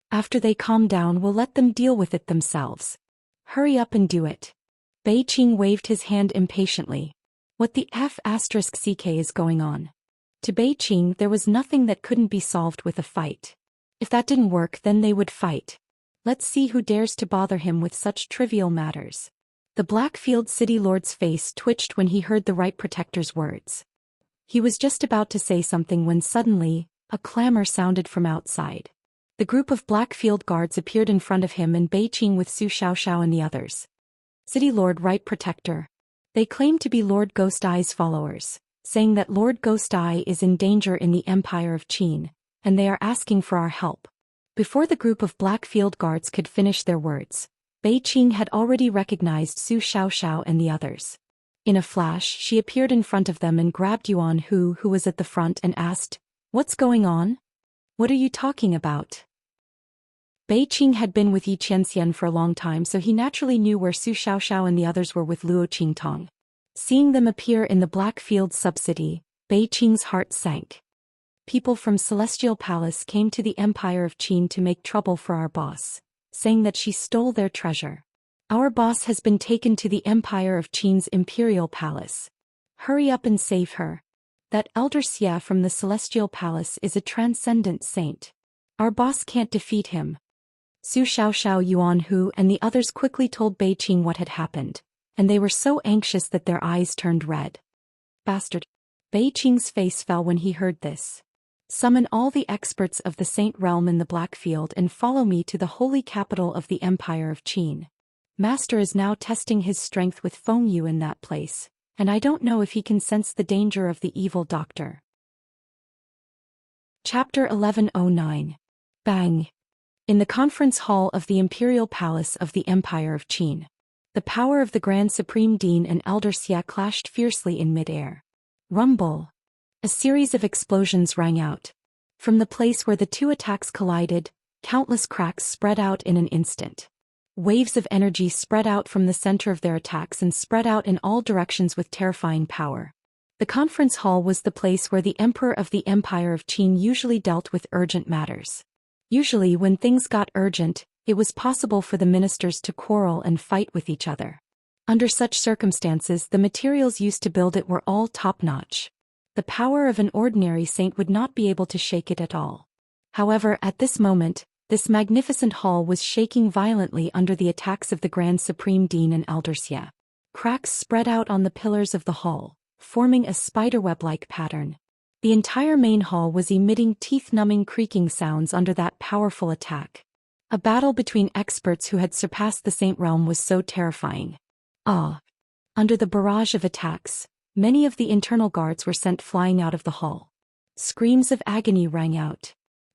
After they calm down, we'll let them deal with it themselves. Hurry up and do it." Bei Qing waved his hand impatiently. What the F***ck is going on? To Bei Qing there was nothing that couldn't be solved with a fight. If that didn't work, then they would fight. Let's see who dares to bother him with such trivial matters. The Blackfield city lord's face twitched when he heard the Right Protector's words. He was just about to say something when suddenly, a clamor sounded from outside. The group of Blackfield guards appeared in front of him and Bei Qing with Zhou Xian and the others. City Lord Right Protector. They claimed to be Lord Ghost Eye's followers, saying that Lord Ghost Eye is in danger in the Empire of Qin, and they are asking for our help. Before the group of Blackfield guards could finish their words, Bei Qing had already recognized Zhou Xian and the others. In a flash, she appeared in front of them and grabbed Yuan Hu, who was at the front, and asked, "What's going on? What are you talking about?" Bei Qing had been with Xianxia for a long time, so he naturally knew where Zhou Xian and the others were with Luo Qingtong. Seeing them appear in the Blackfield subcity, Bei Qing's heart sank. People from Celestial Palace came to the Empire of Qin to make trouble for our boss, saying that she stole their treasure. Our boss has been taken to the Empire of Qin's Imperial Palace. Hurry up and save her. That Elder Xia from the Celestial Palace is a transcendent saint. Our boss can't defeat him. Zhou Xiao, Yuan Hu and the others quickly told Bei Qing what had happened, and they were so anxious that their eyes turned red. Bastard. Bei Qing's face fell when he heard this. Summon all the experts of the Saint Realm in the Blackfield and follow me to the holy capital of the Empire of Qin. Master is now testing his strength with Feng Yu in that place, and I don't know if he can sense the danger of the evil doctor. Chapter 1109. Bang! In the conference hall of the Imperial Palace of the Empire of Qin, the power of the Grand Supreme Dean and Elder Xia clashed fiercely in mid-air. Rumble! A series of explosions rang out. From the place where the two attacks collided, countless cracks spread out in an instant. Waves of energy spread out from the center of their attacks and spread out in all directions with terrifying power. The conference hall was the place where the Emperor of the Empire of Qin usually dealt with urgent matters. Usually when things got urgent, it was possible for the ministers to quarrel and fight with each other. Under such circumstances, the materials used to build it were all top-notch. The power of an ordinary saint would not be able to shake it at all. However, at this moment, this magnificent hall was shaking violently under the attacks of the Grand Supreme Dean and Elder Xia. Cracks spread out on the pillars of the hall, forming a spiderweb-like pattern. The entire main hall was emitting teeth-numbing creaking sounds under that powerful attack. A battle between experts who had surpassed the Saint Realm was so terrifying. Ah! Under the barrage of attacks, many of the internal guards were sent flying out of the hall. Screams of agony rang out.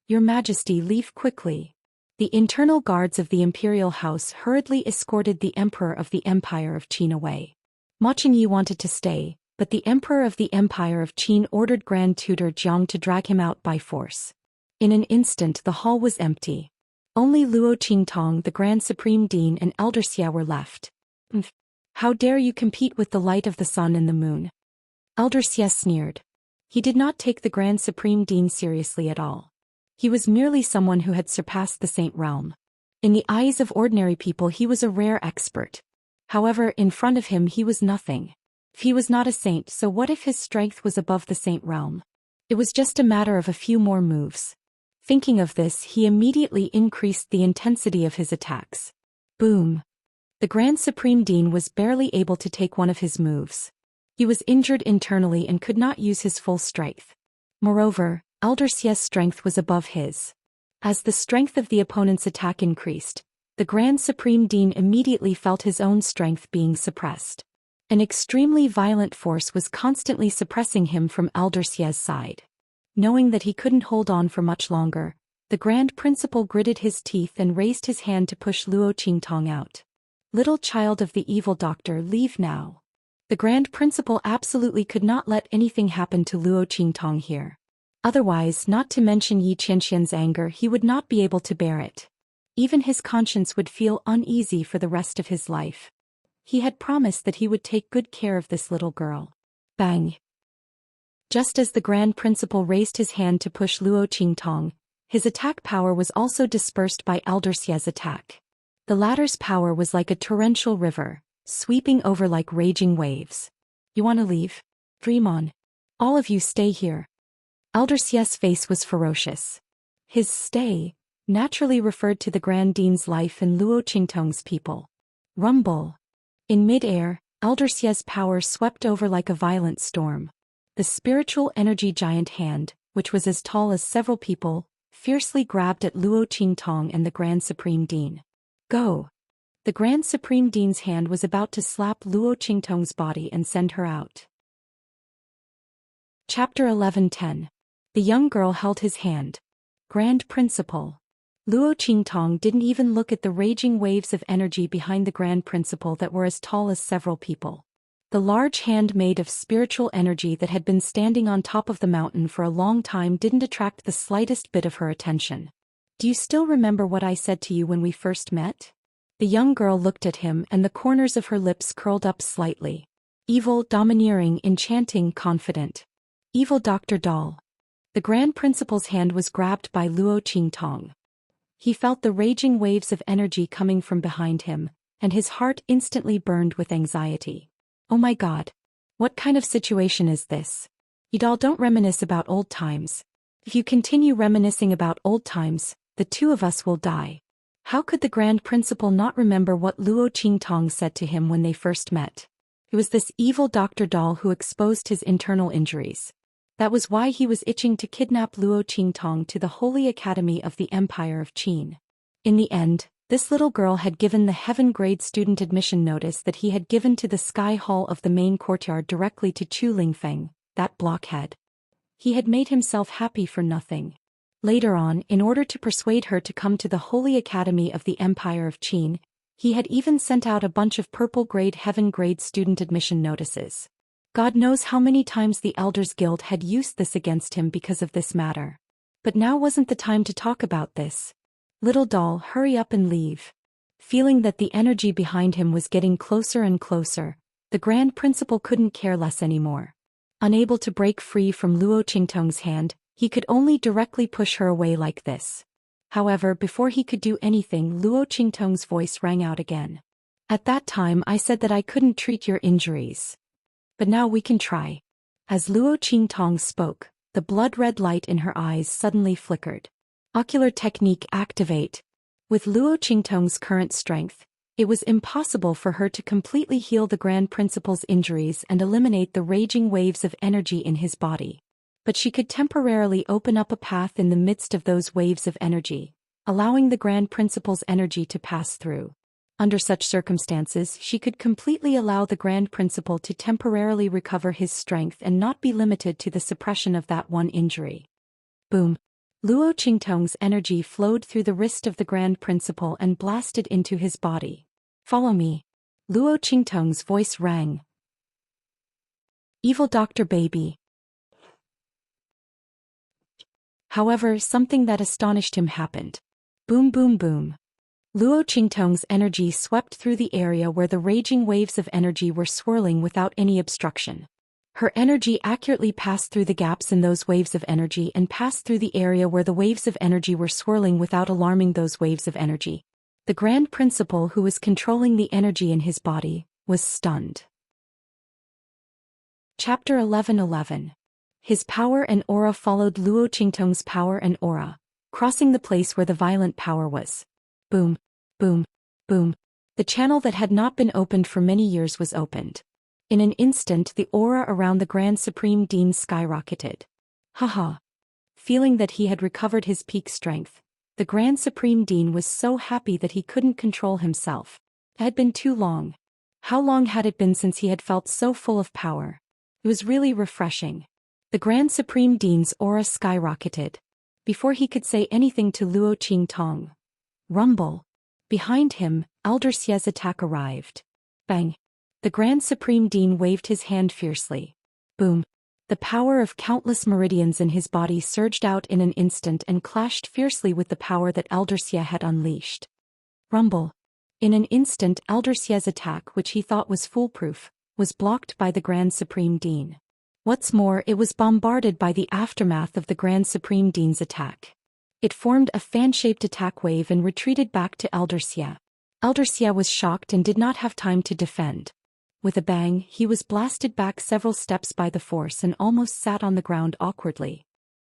"Your Majesty, leave quickly." The internal guards of the imperial house hurriedly escorted the Emperor of the Empire of Qin away. Ma Chingyi wanted to stay, but the Emperor of the Empire of Qin ordered Grand Tutor Jiang to drag him out by force. In an instant the hall was empty. Only Luo Qingtong, the Grand Supreme Dean, and Elder Xia were left. "How dare you compete with the light of the sun and the moon?" Elder Xia sneered. He did not take the Grand Supreme Dean seriously at all. He was merely someone who had surpassed the saint realm. In the eyes of ordinary people he was a rare expert. However, in front of him he was nothing. If he was not a saint, so what if his strength was above the saint realm? It was just a matter of a few more moves. Thinking of this, he immediately increased the intensity of his attacks. Boom! The Grand Supreme Dean was barely able to take one of his moves. He was injured internally and could not use his full strength. Moreover, Elder Xia's strength was above his. As the strength of the opponent's attack increased, the Grand Supreme Dean immediately felt his own strength being suppressed. An extremely violent force was constantly suppressing him from Elder Xia's side. Knowing that he couldn't hold on for much longer, the Grand Principal gritted his teeth and raised his hand to push Luo Qingtong out. "Little child of the evil doctor, leave now." The Grand Principal absolutely could not let anything happen to Luo Qingtong here. Otherwise, not to mention Yi Qianxian's anger, he would not be able to bear it. Even his conscience would feel uneasy for the rest of his life. He had promised that he would take good care of this little girl. Bang! Just as the Grand Principal raised his hand to push Luo Qingtong, his attack power was also dispersed by Elder Xia's attack. The latter's power was like a torrential river, sweeping over like raging waves. "You want to leave? Dream on. All of you stay here." Elder Xia's face was ferocious. His stay naturally referred to the Grand Dean's life and Luo Qingtong's people. Rumble. In mid-air, Elder Xia's power swept over like a violent storm. The spiritual energy giant hand, which was as tall as several people, fiercely grabbed at Luo Qingtong and the Grand Supreme Dean. "Go!" The Grand Supreme Dean's hand was about to slap Luo Qingtong's body and send her out. Chapter 11:10. The young girl held his hand. Grand Principal. Luo Qingtong didn't even look at the raging waves of energy behind the Grand Principal that were as tall as several people. The large hand made of spiritual energy that had been standing on top of the mountain for a long time didn't attract the slightest bit of her attention. "Do you still remember what I said to you when we first met?" The young girl looked at him and the corners of her lips curled up slightly. Evil, domineering, enchanting, confident. Evil Dr. Doll. The Grand Principal's hand was grabbed by Luo Qingtong. He felt the raging waves of energy coming from behind him, and his heart instantly burned with anxiety. "Oh my God! What kind of situation is this? Yidal, don't reminisce about old times. If you continue reminiscing about old times, the two of us will die." How could the Grand Principal not remember what Luo Qingtong said to him when they first met? It was this evil Dr. Doll who exposed his internal injuries. That was why he was itching to kidnap Luo Qingtong to the Holy Academy of the Empire of Qin. In the end, this little girl had given the heaven-grade student admission notice that he had given to the Sky Hall of the main courtyard directly to Chu Lingfeng, that blockhead. He had made himself happy for nothing. Later on, in order to persuade her to come to the Holy Academy of the Empire of Qin, he had even sent out a bunch of purple-grade heaven-grade student admission notices. God knows how many times the Elders Guild had used this against him because of this matter. But now wasn't the time to talk about this. "Little doll, hurry up and leave." Feeling that the energy behind him was getting closer and closer, the Grand Principal couldn't care less anymore. Unable to break free from Luo Qingtong's hand, he could only directly push her away like this. However, before he could do anything, Luo Qingtong's voice rang out again. "At that time I said that I couldn't treat your injuries. But now we can try." As Luo Qingtong spoke, the blood-red light in her eyes suddenly flickered. Ocular technique activate. With Luo Qingtong's current strength, it was impossible for her to completely heal the Grand Principal's injuries and eliminate the raging waves of energy in his body. But she could temporarily open up a path in the midst of those waves of energy, allowing the Grand Principal's energy to pass through. Under such circumstances, she could completely allow the Grand Principal to temporarily recover his strength and not be limited to the suppression of that one injury. Boom! Luo Qingtong's energy flowed through the wrist of the Grand Principal and blasted into his body. Follow me. Luo Qingtong's voice rang. Evil Dr. Baby. However, something that astonished him happened. Boom boom boom. Luo Qingtong's energy swept through the area where the raging waves of energy were swirling without any obstruction. Her energy accurately passed through the gaps in those waves of energy and passed through the area where the waves of energy were swirling without alarming those waves of energy. The Grand Principal, who was controlling the energy in his body, was stunned. Chapter 11:11. His power and aura followed Luo Qingtong's power and aura, crossing the place where the violent power was. Boom, boom, boom. The channel that had not been opened for many years was opened. In an instant, the aura around the Grand Supreme Dean skyrocketed. Haha. Feeling that he had recovered his peak strength, the Grand Supreme Dean was so happy that he couldn't control himself. It had been too long. How long had it been since he had felt so full of power? It was really refreshing. The Grand Supreme Dean's aura skyrocketed. Before he could say anything to Luo Qingtong. Rumble. Behind him, Elder Xia's attack arrived. Bang. The Grand Supreme Dean waved his hand fiercely. Boom. The power of countless meridians in his body surged out in an instant and clashed fiercely with the power that Elder Xia had unleashed. Rumble. In an instant, Elder Xia's attack, which he thought was foolproof, was blocked by the Grand Supreme Dean. What's more, it was bombarded by the aftermath of the Grand Supreme Dean's attack. It formed a fan-shaped attack wave and retreated back to Elder Xia. Elder Xia was shocked and did not have time to defend. With a bang, he was blasted back several steps by the force and almost sat on the ground awkwardly.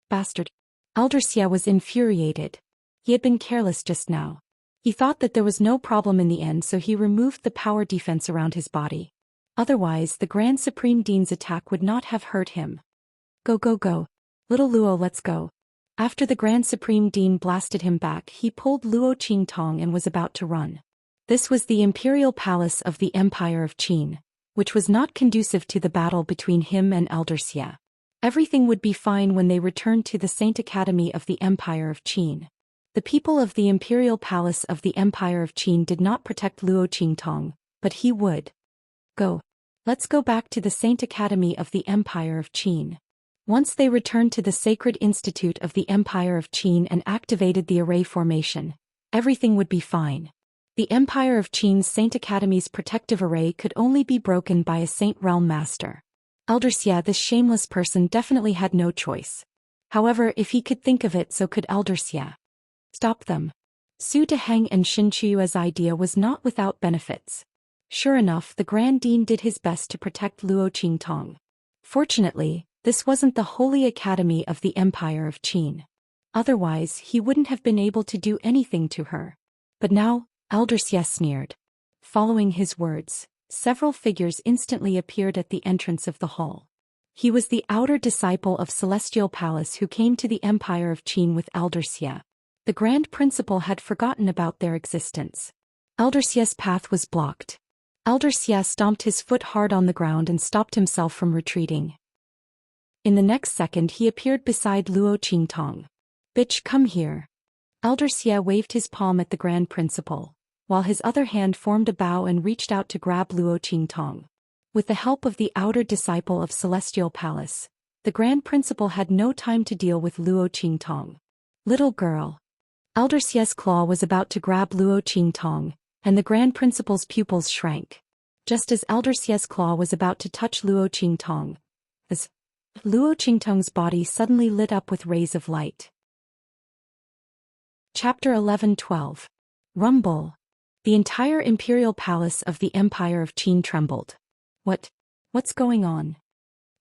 Bastard. Elder Xia was infuriated. He had been careless just now. He thought that there was no problem in the end, so he removed the power defense around his body. Otherwise, the Grand Supreme Dean's attack would not have hurt him. Go go go. Little Luo, let's go. After the Grand Supreme Dean blasted him back, he pulled Luo Qingtong and was about to run. This was the Imperial Palace of the Empire of Qin, which was not conducive to the battle between him and Elder Xia. Everything would be fine when they returned to the Saint Academy of the Empire of Qin. The people of the Imperial Palace of the Empire of Qin did not protect Luo Qingtong, but he would. Go. Let's go back to the Saint Academy of the Empire of Qin. Once they returned to the Sacred Institute of the Empire of Qin and activated the array formation, everything would be fine. The Empire of Qin's Saint Academy's protective array could only be broken by a Saint Realm Master. Elder Xia, this shameless person, definitely had no choice. However, if he could think of it, so could Elder Xia. Stop them. Su Deheng and Xin Chu's idea was not without benefits. Sure enough, the Grand Dean did his best to protect Luo Qingtong. Fortunately, this wasn't the Holy Academy of the Empire of Qin. Otherwise, he wouldn't have been able to do anything to her. But now, Elder Xia sneered. Following his words, several figures instantly appeared at the entrance of the hall. He was the outer disciple of Celestial Palace who came to the Empire of Qin with Elder Xia. The Grand Principal had forgotten about their existence. Elder Xia's path was blocked. Elder Xia stomped his foot hard on the ground and stopped himself from retreating. In the next second, he appeared beside Luo Qingtong. Bitch, come here. Elder Xia waved his palm at the Grand Principal, while his other hand formed a bow and reached out to grab Luo Qingtong. With the help of the outer disciple of Celestial Palace, the Grand Principal had no time to deal with Luo Qingtong. Little girl. Elder Xia's claw was about to grab Luo Qingtong, and the Grand Principal's pupils shrank. Just as Elder Xia's claw was about to touch Luo Qingtong, Luo Qingtong's body suddenly lit up with rays of light. Chapter 11:12. Rumble. The entire Imperial Palace of the Empire of Qin trembled. What's going on?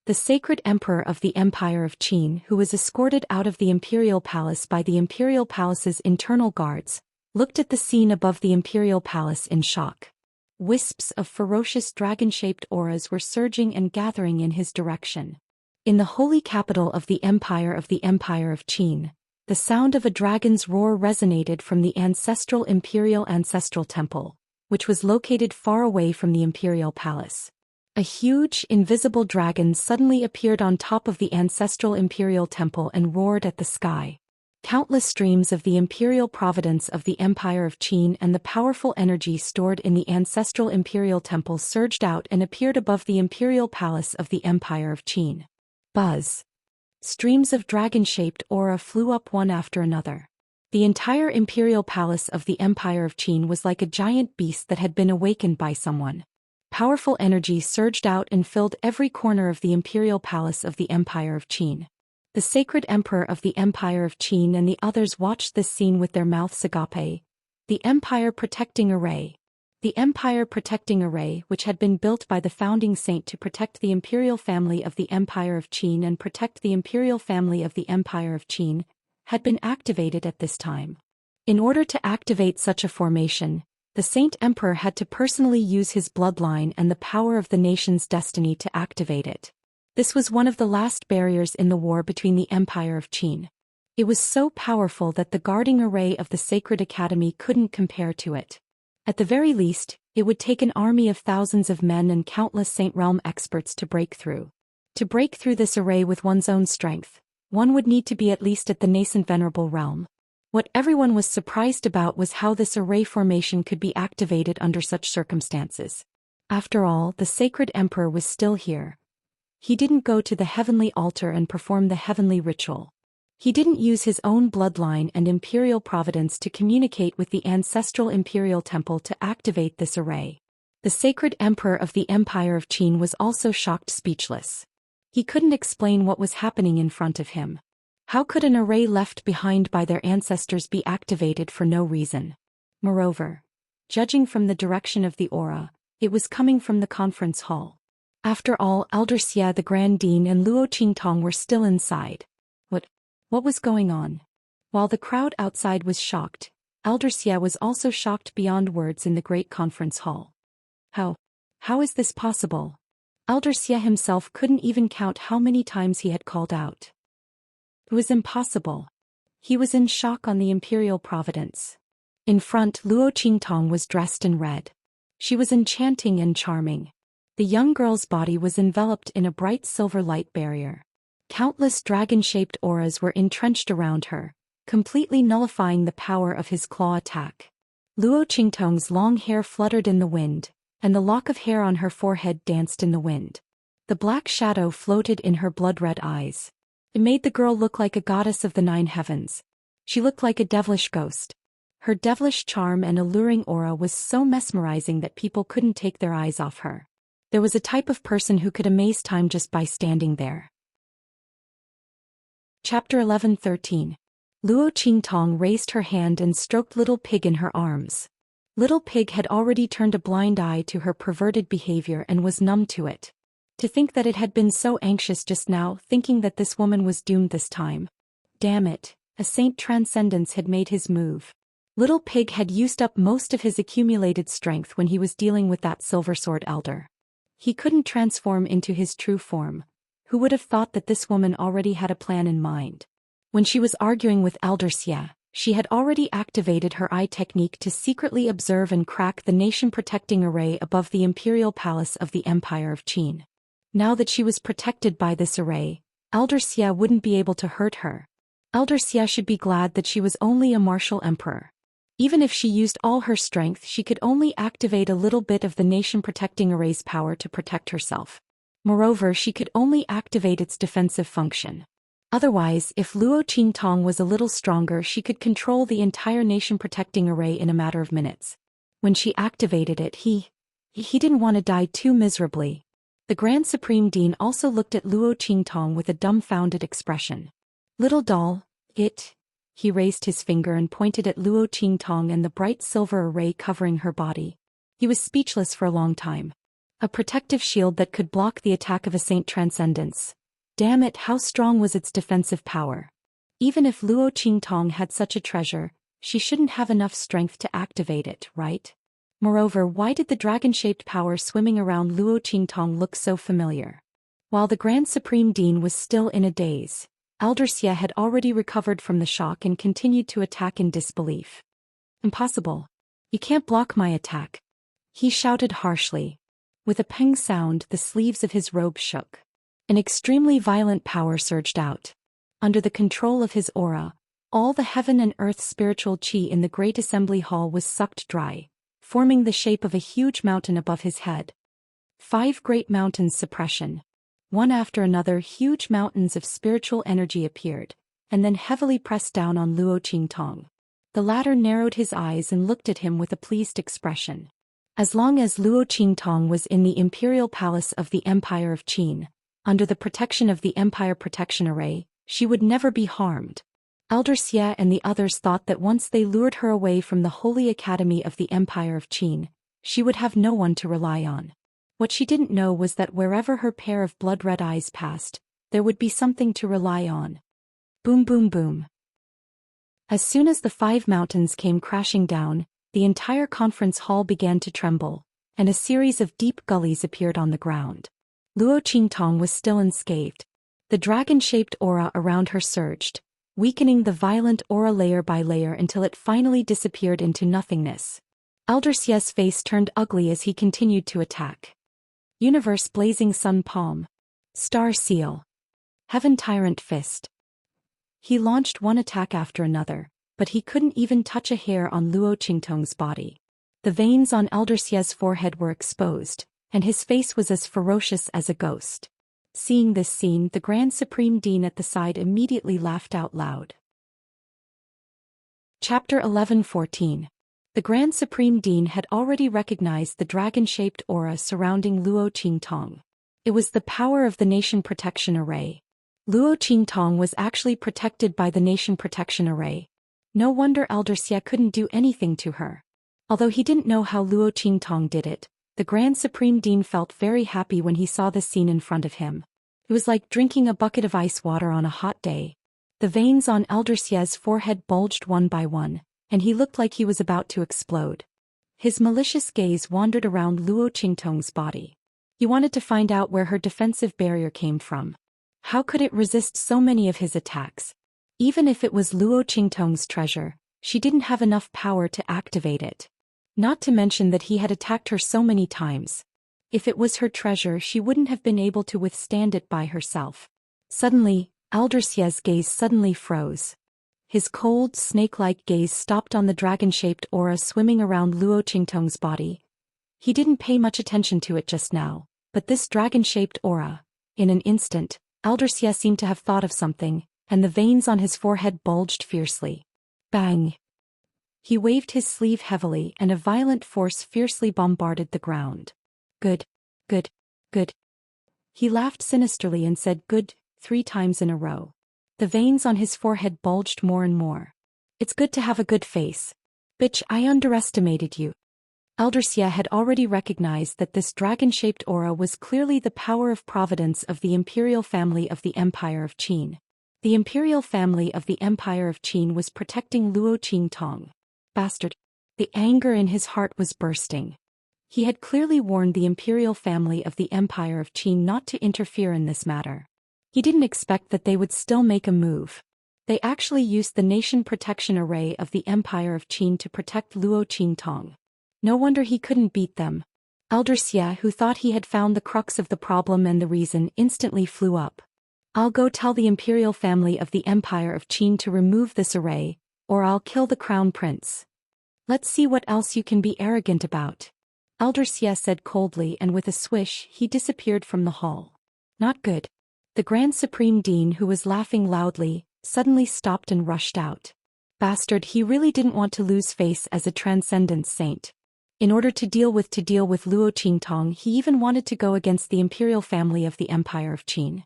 The Sacred Emperor of the Empire of Qin, who was escorted out of the Imperial Palace by the Imperial Palace's internal guards, looked at the scene above the Imperial Palace in shock. Wisps of ferocious dragon-shaped auras were surging and gathering in his direction. In the holy capital of the Empire of Qin, the sound of a dragon's roar resonated from the ancestral Imperial Ancestral Temple. which was located far away from the imperial palace. A huge, invisible dragon suddenly appeared on top of the ancestral imperial temple and roared at the sky. Countless streams of the imperial providence of the Empire of Qin and the powerful energy stored in the ancestral imperial temple surged out and appeared above the imperial palace of the Empire of Qin. Buzz. Streams of dragon-shaped aura flew up one after another. The entire imperial palace of the Empire of Qin was like a giant beast that had been awakened by someone. Powerful energy surged out and filled every corner of the imperial palace of the Empire of Qin. The sacred emperor of the Empire of Qin and the others watched this scene with their mouths agape. The Empire Protecting Array. The Empire Protecting Array, which had been built by the founding saint to protect the imperial family of the Empire of Qin and protect the imperial family of the Empire of Qin, had been activated at this time. In order to activate such a formation, the Saint Emperor had to personally use his bloodline and the power of the nation's destiny to activate it. This was one of the last barriers in the war between the Empire of Qin. It was so powerful that the guarding array of the Sacred Academy couldn't compare to it. At the very least, it would take an army of thousands of men and countless Saint Realm experts to break through. To break through this array with one's own strength, one would need to be at least at the nascent Venerable Realm. What everyone was surprised about was how this array formation could be activated under such circumstances. After all, the Sacred Emperor was still here. He didn't go to the heavenly altar and perform the heavenly ritual. He didn't use his own bloodline and imperial providence to communicate with the ancestral imperial temple to activate this array. The Sacred Emperor of the Empire of Qin was also shocked speechless. He couldn't explain what was happening in front of him. How could an array left behind by their ancestors be activated for no reason? Moreover, judging from the direction of the aura, it was coming from the conference hall. After all, Elder Xia the Grand Dean and Luo Qingtong were still inside. What was going on? While the crowd outside was shocked, Elder Xia was also shocked beyond words in the great conference hall. How is this possible? Elder Xia himself couldn't even count how many times he had called out. It was impossible. He was in shock on the imperial providence. In front, Luo Qingtong was dressed in red. She was enchanting and charming. The young girl's body was enveloped in a bright silver light barrier. Countless dragon-shaped auras were entrenched around her, completely nullifying the power of his claw attack. Luo Qingtong's long hair fluttered in the wind, and the lock of hair on her forehead danced in the wind. The black shadow floated in her blood-red eyes. It made the girl look like a goddess of the 9 heavens. She looked like a devilish ghost. Her devilish charm and alluring aura was so mesmerizing that people couldn't take their eyes off her. There was a type of person who could amaze time just by standing there. Chapter 11:13. Luo Qingtong raised her hand and stroked Little Pig in her arms. Little Pig had already turned a blind eye to her perverted behavior and was numb to it. To think that it had been so anxious just now, thinking that this woman was doomed this time. Damn it, a Saint Transcendence had made his move. Little Pig had used up most of his accumulated strength when he was dealing with that Silver Sword Elder. He couldn't transform into his true form. Who would have thought that this woman already had a plan in mind? When she was arguing with Elder Xia, she had already activated her eye technique to secretly observe and crack the nation-protecting array above the imperial palace of the Empire of Qin. Now that she was protected by this array, Elder Xia wouldn't be able to hurt her. Elder Xia should be glad that she was only a martial emperor. Even if she used all her strength, she could only activate a little bit of the nation-protecting array's power to protect herself. Moreover, she could only activate its defensive function. Otherwise, if Luo Qingtong was a little stronger, she could control the entire nation-protecting array in a matter of minutes. When she activated it, he didn't want to die too miserably. The Grand Supreme Dean also looked at Luo Qingtong with a dumbfounded expression. Little doll, he raised his finger and pointed at Luo Qingtong and the bright silver array covering her body. He was speechless for a long time. A protective shield that could block the attack of a Saint Transcendence. Damn it, how strong was its defensive power? Even if Luo Qingtong had such a treasure, she shouldn't have enough strength to activate it, right? Moreover, why did the dragon-shaped power swimming around Luo Qingtong look so familiar? While the Grand Supreme Dean was still in a daze, Elder Xia had already recovered from the shock and continued to attack in disbelief. Impossible. You can't block my attack. He shouted harshly. With a peng sound, the sleeves of his robe shook. An extremely violent power surged out. Under the control of his aura, all the heaven and earth spiritual qi in the great assembly hall was sucked dry, forming the shape of a huge mountain above his head. 5 great mountains suppression. One after another, huge mountains of spiritual energy appeared, and then heavily pressed down on Luo Qingtong. The latter narrowed his eyes and looked at him with a pleased expression. As long as Luo Qingtong was in the imperial palace of the Empire of Qin, under the protection of the Empire Protection Array, she would never be harmed. Elder Xie and the others thought that once they lured her away from the Holy Academy of the Empire of Qin, she would have no one to rely on. What she didn't know was that wherever her pair of blood-red eyes passed, there would be something to rely on. Boom boom boom. As soon as the 5 mountains came crashing down, the entire conference hall began to tremble, and a series of deep gullies appeared on the ground. Luo Qingtong was still unscathed. The dragon-shaped aura around her surged, weakening the violent aura layer by layer until it finally disappeared into nothingness. Elder Xie's face turned ugly as he continued to attack. Universe Blazing Sun Palm. Star Seal. Heaven Tyrant Fist. He launched one attack after another, but he couldn't even touch a hair on Luo Qingtong's body. The veins on Elder Xie's forehead were exposed, and his face was as ferocious as a ghost. Seeing this scene, the Grand Supreme Dean at the side immediately laughed out loud. Chapter 11-14. The Grand Supreme Dean had already recognized the dragon-shaped aura surrounding Luo Qingtong. It was the power of the Nation Protection Array. Luo Qingtong was actually protected by the Nation Protection Array. No wonder Elder Xie couldn't do anything to her. Although he didn't know how Luo Qingtong did it, the Grand Supreme Dean felt very happy when he saw the scene in front of him. It was like drinking a bucket of ice water on a hot day. The veins on Elder Xie's forehead bulged one by one, and he looked like he was about to explode. His malicious gaze wandered around Luo Qingtong's body. He wanted to find out where her defensive barrier came from. How could it resist so many of his attacks? Even if it was Luo Qingtong's treasure, she didn't have enough power to activate it. Not to mention that he had attacked her so many times. If it was her treasure, she wouldn't have been able to withstand it by herself. Suddenly, Elder Xie's gaze suddenly froze. His cold, snake-like gaze stopped on the dragon-shaped aura swimming around Luo Qingtong's body. He didn't pay much attention to it just now, but this dragon-shaped aura. In an instant, Elder Xie seemed to have thought of something, and the veins on his forehead bulged fiercely. Bang! He waved his sleeve heavily and a violent force fiercely bombarded the ground. Good, good, good. He laughed sinisterly and said good 3 times in a row. The veins on his forehead bulged more and more. It's good to have a good face. Bitch, I underestimated you. Elder Xie had already recognized that this dragon-shaped aura was clearly the power of providence of the imperial family of the Empire of Qin. The imperial family of the Empire of Qin was protecting Luo Qingtong. Bastard. The anger in his heart was bursting. He had clearly warned the imperial family of the Empire of Qin not to interfere in this matter. He didn't expect that they would still make a move. They actually used the Nation Protection Array of the Empire of Qin to protect Luo Qingtong. No wonder he couldn't beat them. Elder Xie, who thought he had found the crux of the problem and the reason, instantly flew up. I'll go tell the imperial family of the Empire of Qin to remove this array, or I'll kill the crown prince. Let's see what else you can be arrogant about. Elder Xie said coldly, and with a swish, he disappeared from the hall. Not good. The Grand Supreme Dean, who was laughing loudly, suddenly stopped and rushed out. Bastard, he really didn't want to lose face as a transcendent saint. In order to deal with Luo Qingtong, he even wanted to go against the imperial family of the Empire of Qin.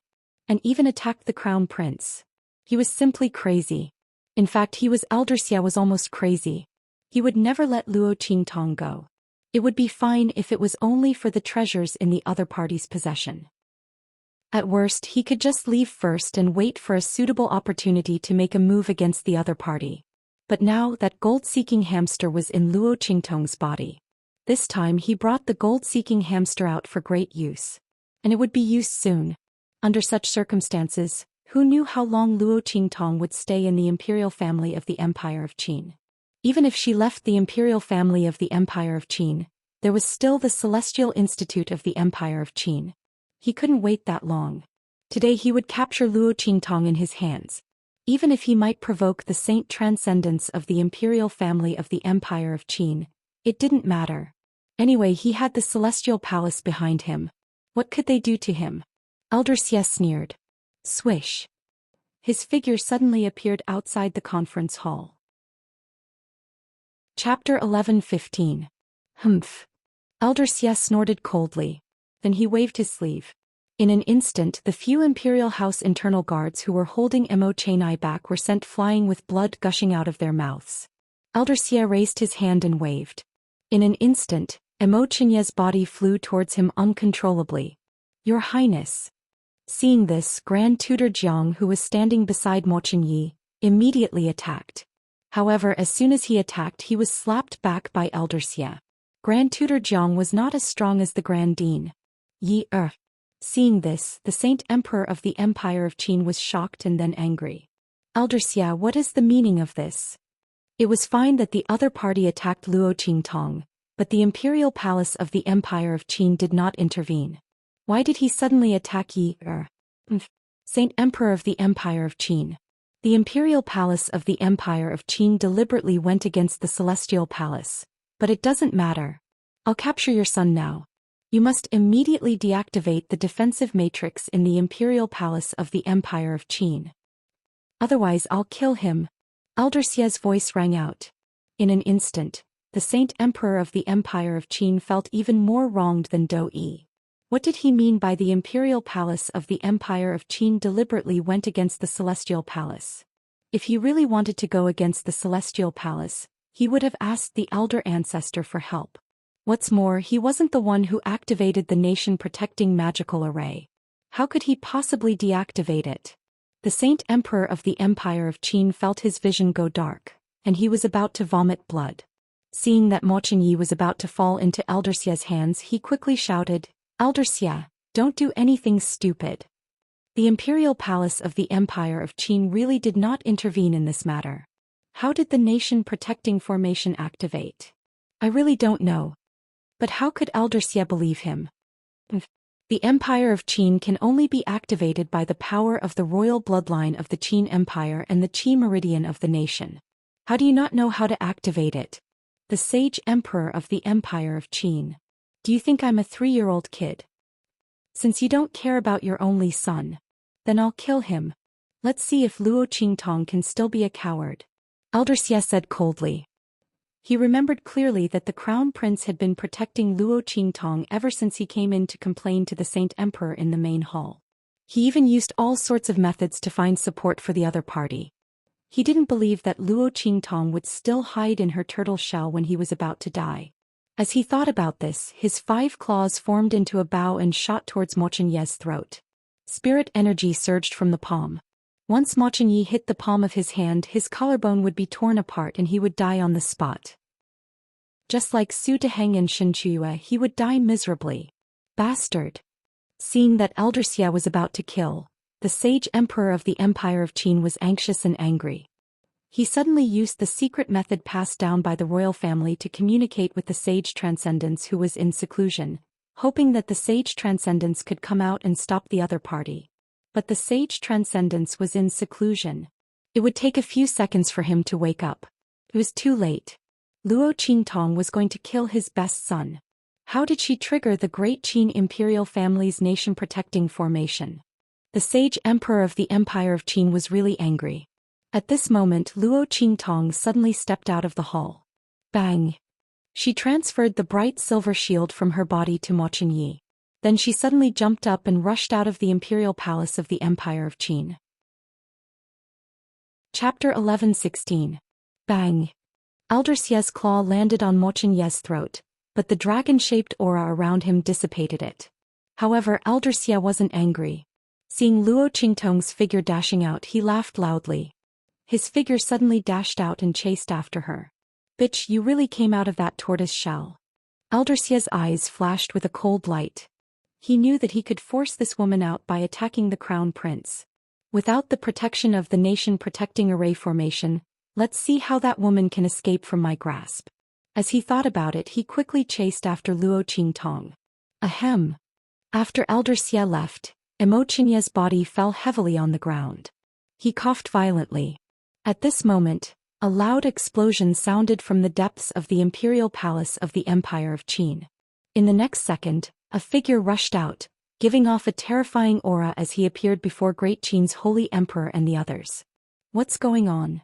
And even attacked the crown prince. He was simply crazy. In fact, Elder Xie was almost crazy. He would never let Luo Qingtong go. It would be fine if it was only for the treasures in the other party's possession. At worst, he could just leave first and wait for a suitable opportunity to make a move against the other party. But now that gold-seeking hamster was in Luo Qingtong's body. This time he brought the gold-seeking hamster out for great use. And it would be used soon. Under such circumstances, who knew how long Luo Qingtong would stay in the imperial family of the Empire of Qin? Even if she left the imperial family of the Empire of Qin, there was still the Celestial Institute of the Empire of Qin. He couldn't wait that long. Today he would capture Luo Qingtong in his hands. Even if he might provoke the saint transcendence of the imperial family of the Empire of Qin, it didn't matter. Anyway, he had the Celestial Palace behind him. What could they do to him? Elder Xie sneered. Swish. His figure suddenly appeared outside the conference hall. Chapter 11:15. Humph. Elder Xie snorted coldly. Then he waved his sleeve. In an instant, the few Imperial House internal guards who were holding Mo Chenai back were sent flying with blood gushing out of their mouths. Elder Xie raised his hand and waved. In an instant, Mo Chenai's body flew towards him uncontrollably. Your Highness. Seeing this, Grand Tutor Jiang, who was standing beside Mo Chenyi, immediately attacked. However, as soon as he attacked, he was slapped back by Elder Xie. Grand Tutor Jiang was not as strong as the Grand Dean. Seeing this, the Saint Emperor of the Empire of Qin was shocked and then angry. Elder Xie, what is the meaning of this? It was fine that the other party attacked Luo Qingtong, but the Imperial Palace of the Empire of Qin did not intervene. Why did he suddenly attack Saint Emperor of the Empire of Qin? The Imperial Palace of the Empire of Qin deliberately went against the Celestial Palace, but it doesn't matter. I'll capture your son now. You must immediately deactivate the defensive matrix in the Imperial Palace of the Empire of Qin. Otherwise I'll kill him. Elder Xie's voice rang out. In an instant, the Saint Emperor of the Empire of Qin felt even more wronged than Dou Yi. What did he mean by the Imperial Palace of the Empire of Qin deliberately went against the Celestial Palace? If he really wanted to go against the Celestial Palace, he would have asked the Elder Ancestor for help. What's more, he wasn't the one who activated the nation-protecting magical array. How could he possibly deactivate it? The Saint Emperor of the Empire of Qin felt his vision go dark, and he was about to vomit blood. Seeing that Mo Chenyi was about to fall into Elder Xie's hands, he quickly shouted, Elder Xie, don't do anything stupid. The Imperial Palace of the Empire of Qin really did not intervene in this matter. How did the nation-protecting formation activate? I really don't know. But how could Elder Xie believe him? The Empire of Qin can only be activated by the power of the royal bloodline of the Qin Empire and the Qi meridian of the nation. How do you not know how to activate it? The Sage Emperor of the Empire of Qin. Do you think I'm a 3-year-old kid? Since you don't care about your only son, then I'll kill him. Let's see if Luo Qingtong can still be a coward. Elder Xie said coldly. He remembered clearly that the Crown Prince had been protecting Luo Qingtong ever since he came in to complain to the Saint Emperor in the main hall. He even used all sorts of methods to find support for the other party. He didn't believe that Luo Qingtong would still hide in her turtle shell when he was about to die. As he thought about this, his 5 claws formed into a bow and shot towards Mo Chenyi's throat. Spirit energy surged from the palm. Once Mo Chenyi hit the palm of his hand, his collarbone would be torn apart and he would die on the spot. Just like Su Deheng and Shen Chuyue, he would die miserably. Bastard! Seeing that Elder Xie was about to kill, the Sage Emperor of the Empire of Qin was anxious and angry. He suddenly used the secret method passed down by the royal family to communicate with the Sage Transcendence who was in seclusion, hoping that the Sage Transcendence could come out and stop the other party. But the Sage Transcendence was in seclusion. It would take a few seconds for him to wake up. It was too late. Luo Qingtong was going to kill his best son. How did she trigger the great Qin imperial family's nation-protecting formation? The Sage Emperor of the Empire of Qin was really angry. At this moment, Luo Qingtong suddenly stepped out of the hall. Bang! She transferred the bright silver shield from her body to Mo Chenyi. Then she suddenly jumped up and rushed out of the Imperial Palace of the Empire of Qin. Chapter 11:16. Bang! Elder Xie's claw landed on Mo Chenyi's throat, but the dragon-shaped aura around him dissipated it. However, Elder Xie wasn't angry. Seeing Luo Qingtong's figure dashing out, he laughed loudly. His figure suddenly dashed out and chased after her. Bitch, you really came out of that tortoise shell. Elder Xie's eyes flashed with a cold light. He knew that he could force this woman out by attacking the Crown Prince. Without the protection of the nation-protecting array formation, let's see how that woman can escape from my grasp. As he thought about it, he quickly chased after Luo Qingtong. Ahem. After Elder Xie left, Imochinia's body fell heavily on the ground. He coughed violently. At this moment, a loud explosion sounded from the depths of the imperial palace of the Empire of Qin. In the next second, a figure rushed out, giving off a terrifying aura as he appeared before Great Qin's holy emperor and the others. What's going on?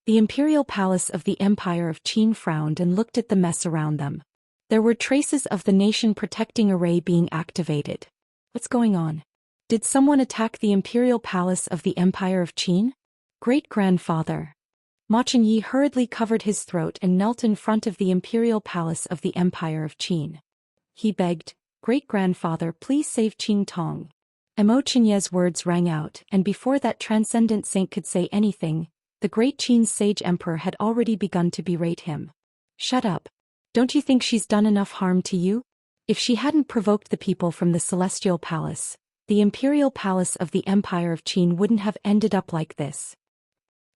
The imperial palace of the Empire of Qin frowned and looked at the mess around them. There were traces of the nation protecting array being activated. What's going on? Did someone attack the imperial palace of the Empire of Qin? Great-grandfather. Ma Chengyi hurriedly covered his throat and knelt in front of the imperial palace of the Empire of Qin. He begged, "Great-grandfather, please save Qingtong." Mo Chenye's words rang out, and before that transcendent saint could say anything, the Great Qin's sage emperor had already begun to berate him. "Shut up. Don't you think she's done enough harm to you? If she hadn't provoked the people from the Celestial Palace, the imperial palace of the Empire of Qin wouldn't have ended up like this.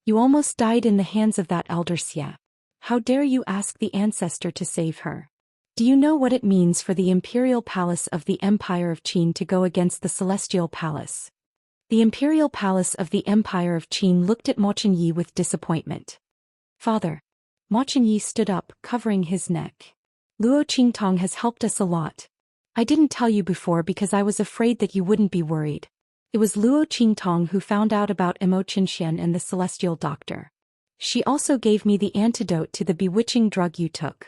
You almost died in the hands of that Elder Xie. How dare you ask the ancestor to save her? Do you know what it means for the imperial palace of the Empire of Qin to go against the Celestial Palace?" The imperial palace of the Empire of Qin looked at Ma Chengyi with disappointment. "Father." Ma Chengyi stood up, covering his neck. "Luo Qingtong has helped us a lot. I didn't tell you before because I was afraid that you wouldn't be worried. It was Luo Qingtong who found out about Xian and the Celestial Doctor. She also gave me the antidote to the bewitching drug you took.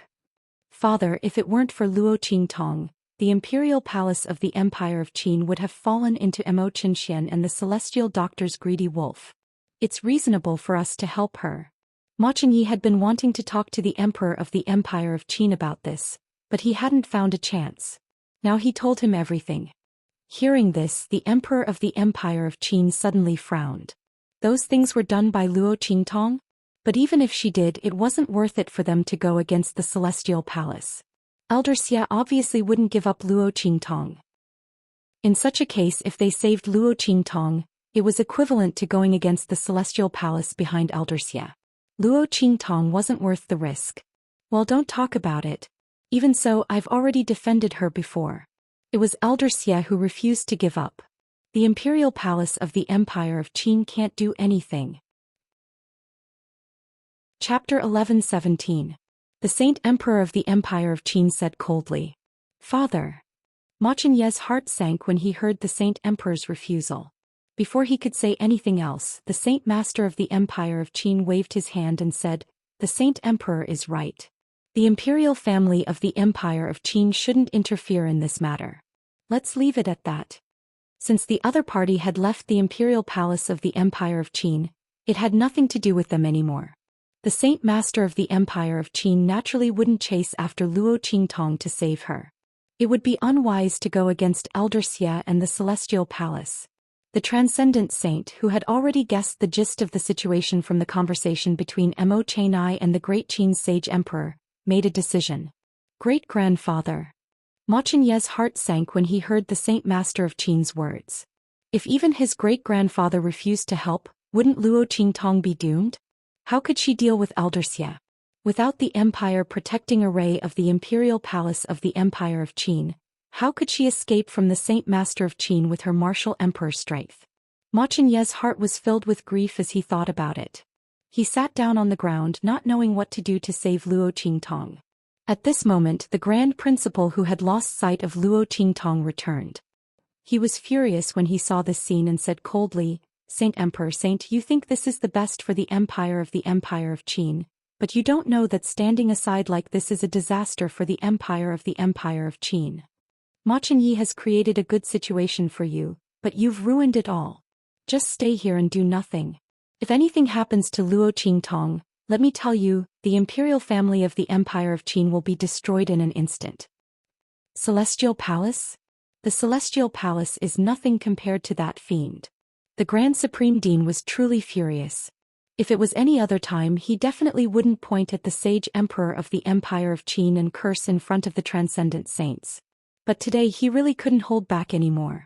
Father, if it weren't for Luo Qingtong, the imperial palace of the Empire of Qin would have fallen into Xian and the Celestial Doctor's greedy wolf. It's reasonable for us to help her." Ma Chengyi had been wanting to talk to the emperor of the Empire of Qin about this, but he hadn't found a chance. Now he told him everything. Hearing this, the emperor of the Empire of Qin suddenly frowned. Those things were done by Luo Qingtong? But even if she did, it wasn't worth it for them to go against the Celestial Palace. Elder Xie obviously wouldn't give up Luo Qingtong. In such a case, if they saved Luo Qingtong, it was equivalent to going against the Celestial Palace behind Elder Xie. Luo Qingtong wasn't worth the risk. Well, don't talk about it. Even so, I've already defended her before. It was Elder Xie who refused to give up. The imperial palace of the Empire of Qin can't do anything. Chapter 11:17. The Saint Emperor of the Empire of Qin said coldly. "Father." Ma Chengye's heart sank when he heard the Saint Emperor's refusal. Before he could say anything else, the Saint Master of the Empire of Qin waved his hand and said, "The Saint Emperor is right. The imperial family of the Empire of Qin shouldn't interfere in this matter. Let's leave it at that." Since the other party had left the imperial palace of the Empire of Qin, it had nothing to do with them anymore. The Saint Master of the Empire of Qin naturally wouldn't chase after Luo Qingtong to save her. It would be unwise to go against Elder Xie and the Celestial Palace. The Transcendent Saint, who had already guessed the gist of the situation from the conversation between Mo Chenyi and the Great Qin's Sage Emperor, made a decision. "Great-grandfather." Ma Chengye's heart sank when he heard the Saint Master of Qin's words. If even his great-grandfather refused to help, wouldn't Luo Qingtong be doomed? How could she deal with Elder Xie? Without the Empire protecting array of the imperial palace of the Empire of Qin, how could she escape from the Saint Master of Qin with her martial emperor strength? Ma Chengye's heart was filled with grief as he thought about it. He sat down on the ground, not knowing what to do to save Luo Qingtong. At this moment, the Grand Principal who had lost sight of Luo Qingtong returned. He was furious when he saw this scene and said coldly, "Saint Emperor Saint, you think this is the best for the Empire of Qin, but you don't know that standing aside like this is a disaster for the Empire of Qin. Ma Chengyi has created a good situation for you, but you've ruined it all. Just stay here and do nothing. If anything happens to Luo Qingtong, let me tell you, the imperial family of the Empire of Qin will be destroyed in an instant." Celestial Palace? The Celestial Palace is nothing compared to that fiend. The Grand Supreme Dean was truly furious. If it was any other time, he definitely wouldn't point at the Sage Emperor of the Empire of Qin and curse in front of the Transcendent Saints. But today he really couldn't hold back anymore.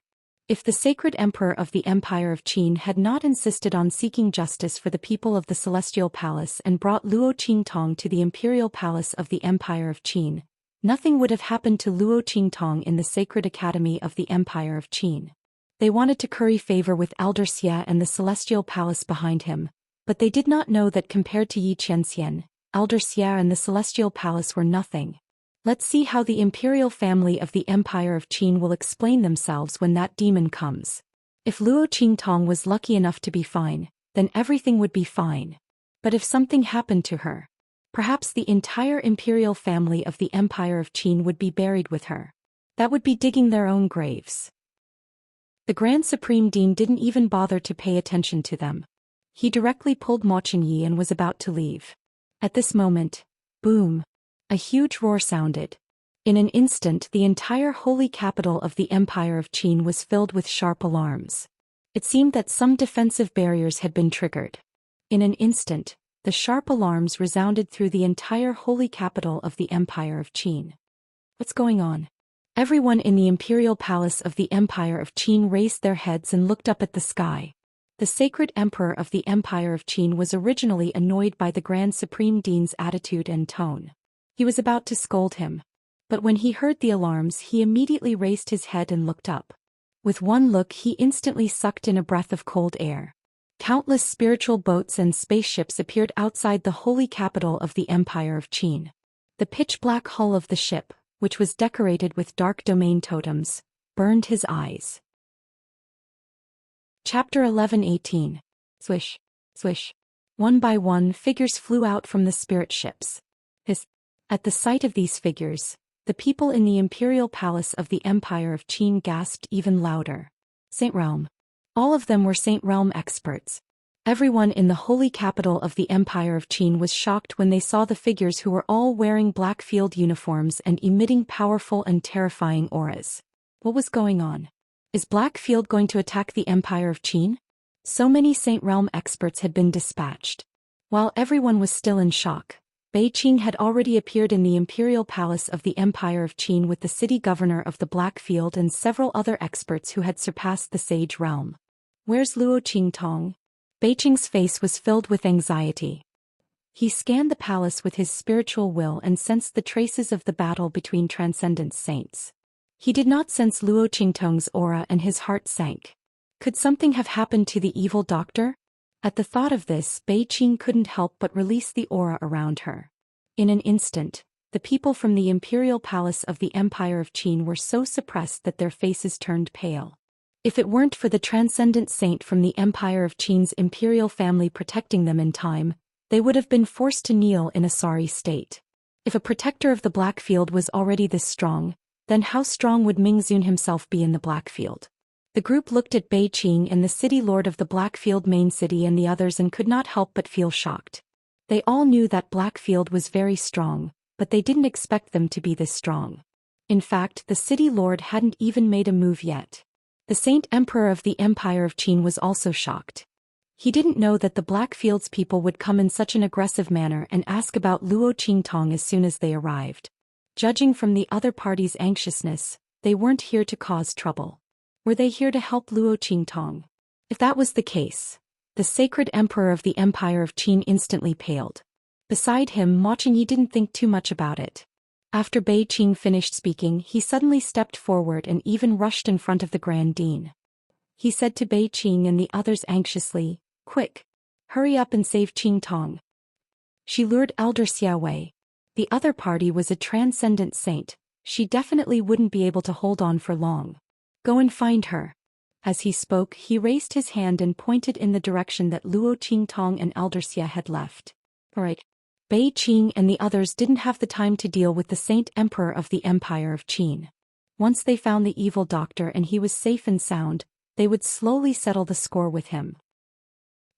If the sacred emperor of the Empire of Qin had not insisted on seeking justice for the people of the Celestial Palace and brought Luo Qingtong to the Imperial Palace of the Empire of Qin, nothing would have happened to Luo Qingtong in the Sacred Academy of the Empire of Qin. They wanted to curry favor with Elder Xia and the Celestial Palace behind him, but they did not know that compared to Yi Qianxian, Elder Xia and the Celestial Palace were nothing. Let's see how the imperial family of the Empire of Qin will explain themselves when that demon comes. If Luo Qingtong was lucky enough to be fine, then everything would be fine. But if something happened to her, perhaps the entire imperial family of the Empire of Qin would be buried with her. That would be digging their own graves. The Grand Supreme Dean didn't even bother to pay attention to them. He directly pulled Mo Chengyi and was about to leave. At this moment, boom! A huge roar sounded. In an instant the entire holy capital of the Empire of Qin was filled with sharp alarms. It seemed that some defensive barriers had been triggered. In an instant, the sharp alarms resounded through the entire holy capital of the Empire of Qin. What's going on? Everyone in the Imperial Palace of the Empire of Qin raised their heads and looked up at the sky. The sacred emperor of the Empire of Qin was originally annoyed by the Grand Supreme Dean's attitude and tone. He was about to scold him. But when he heard the alarms, he immediately raised his head and looked up. With one look, he instantly sucked in a breath of cold air. Countless spiritual boats and spaceships appeared outside the holy capital of the Empire of Qin. The pitch-black hull of the ship, which was decorated with dark domain totems, burned his eyes. Chapter 11:18. Swish, swish. One by one, figures flew out from the spirit ships. At the sight of these figures, the people in the Imperial Palace of the Empire of Qin gasped even louder. Saint Realm. All of them were Saint Realm experts. Everyone in the holy capital of the Empire of Qin was shocked when they saw the figures who were all wearing black field uniforms and emitting powerful and terrifying auras. What was going on? Is Blackfield going to attack the Empire of Qin? So many Saint Realm experts had been dispatched. While everyone was still in shock, Beijing had already appeared in the Imperial Palace of the Empire of Qin with the city governor of the Blackfield and several other experts who had surpassed the Sage Realm. Where's Luo Qingtong? Beijing's face was filled with anxiety. He scanned the palace with his spiritual will and sensed the traces of the battle between transcendent saints. He did not sense Luo Qingtong's aura and his heart sank. Could something have happened to the evil doctor? At the thought of this, Beijing couldn't help but release the aura around her. In an instant, the people from the Imperial Palace of the Empire of Qin were so suppressed that their faces turned pale. If it weren't for the transcendent saint from the Empire of Qin's imperial family protecting them in time, they would have been forced to kneel in a sorry state. If a protector of the Blackfield was already this strong, then how strong would Mingzun himself be in the Blackfield? The group looked at Beijing and the city lord of the Blackfield main city and the others and could not help but feel shocked. They all knew that Blackfield was very strong, but they didn't expect them to be this strong. In fact, the city lord hadn't even made a move yet. The Saint Emperor of the Empire of Qin was also shocked. He didn't know that the Blackfield's people would come in such an aggressive manner and ask about Luo Qingtong as soon as they arrived. Judging from the other party's anxiousness, they weren't here to cause trouble. Were they here to help Luo Qingtong? If that was the case, the sacred emperor of the Empire of Qin instantly paled. Beside him, Mo Chengyi didn't think too much about it. After Beijing finished speaking, he suddenly stepped forward and even rushed in front of the Grand Dean. He said to Beijing and the others anxiously, "Quick! Hurry up and save Qingtong." She lured Elder Xia away. The other party was a transcendent saint. She definitely wouldn't be able to hold on for long. Go and find her. As he spoke, he raised his hand and pointed in the direction that Luo Qingtong and Elder Xia had left. Alright. Beijing and the others didn't have the time to deal with the Saint Emperor of the Empire of Qin. Once they found the evil doctor and he was safe and sound, they would slowly settle the score with him.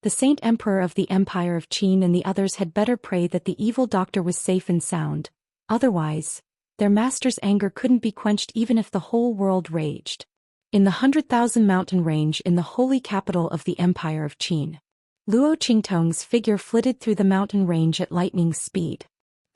The Saint Emperor of the Empire of Qin and the others had better pray that the evil doctor was safe and sound. Otherwise, their master's anger couldn't be quenched even if the whole world raged. In the 100,000 mountain range in the holy capital of the Empire of Qin, Luo Qingtong's figure flitted through the mountain range at lightning speed.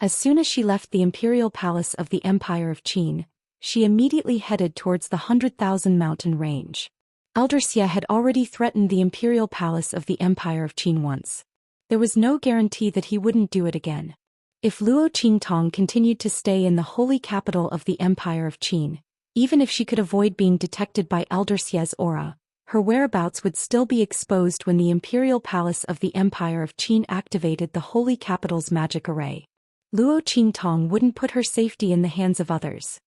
As soon as she left the imperial palace of the Empire of Qin, she immediately headed towards the 100,000 mountain range. Elder Xia had already threatened the imperial palace of the Empire of Qin once. There was no guarantee that he wouldn't do it again. If Luo Qingtong continued to stay in the holy capital of the Empire of Qin, even if she could avoid being detected by Elder Xia's aura, her whereabouts would still be exposed when the imperial palace of the Empire of Qin activated the holy capital's magic array. Luo Qingtong wouldn't put her safety in the hands of others.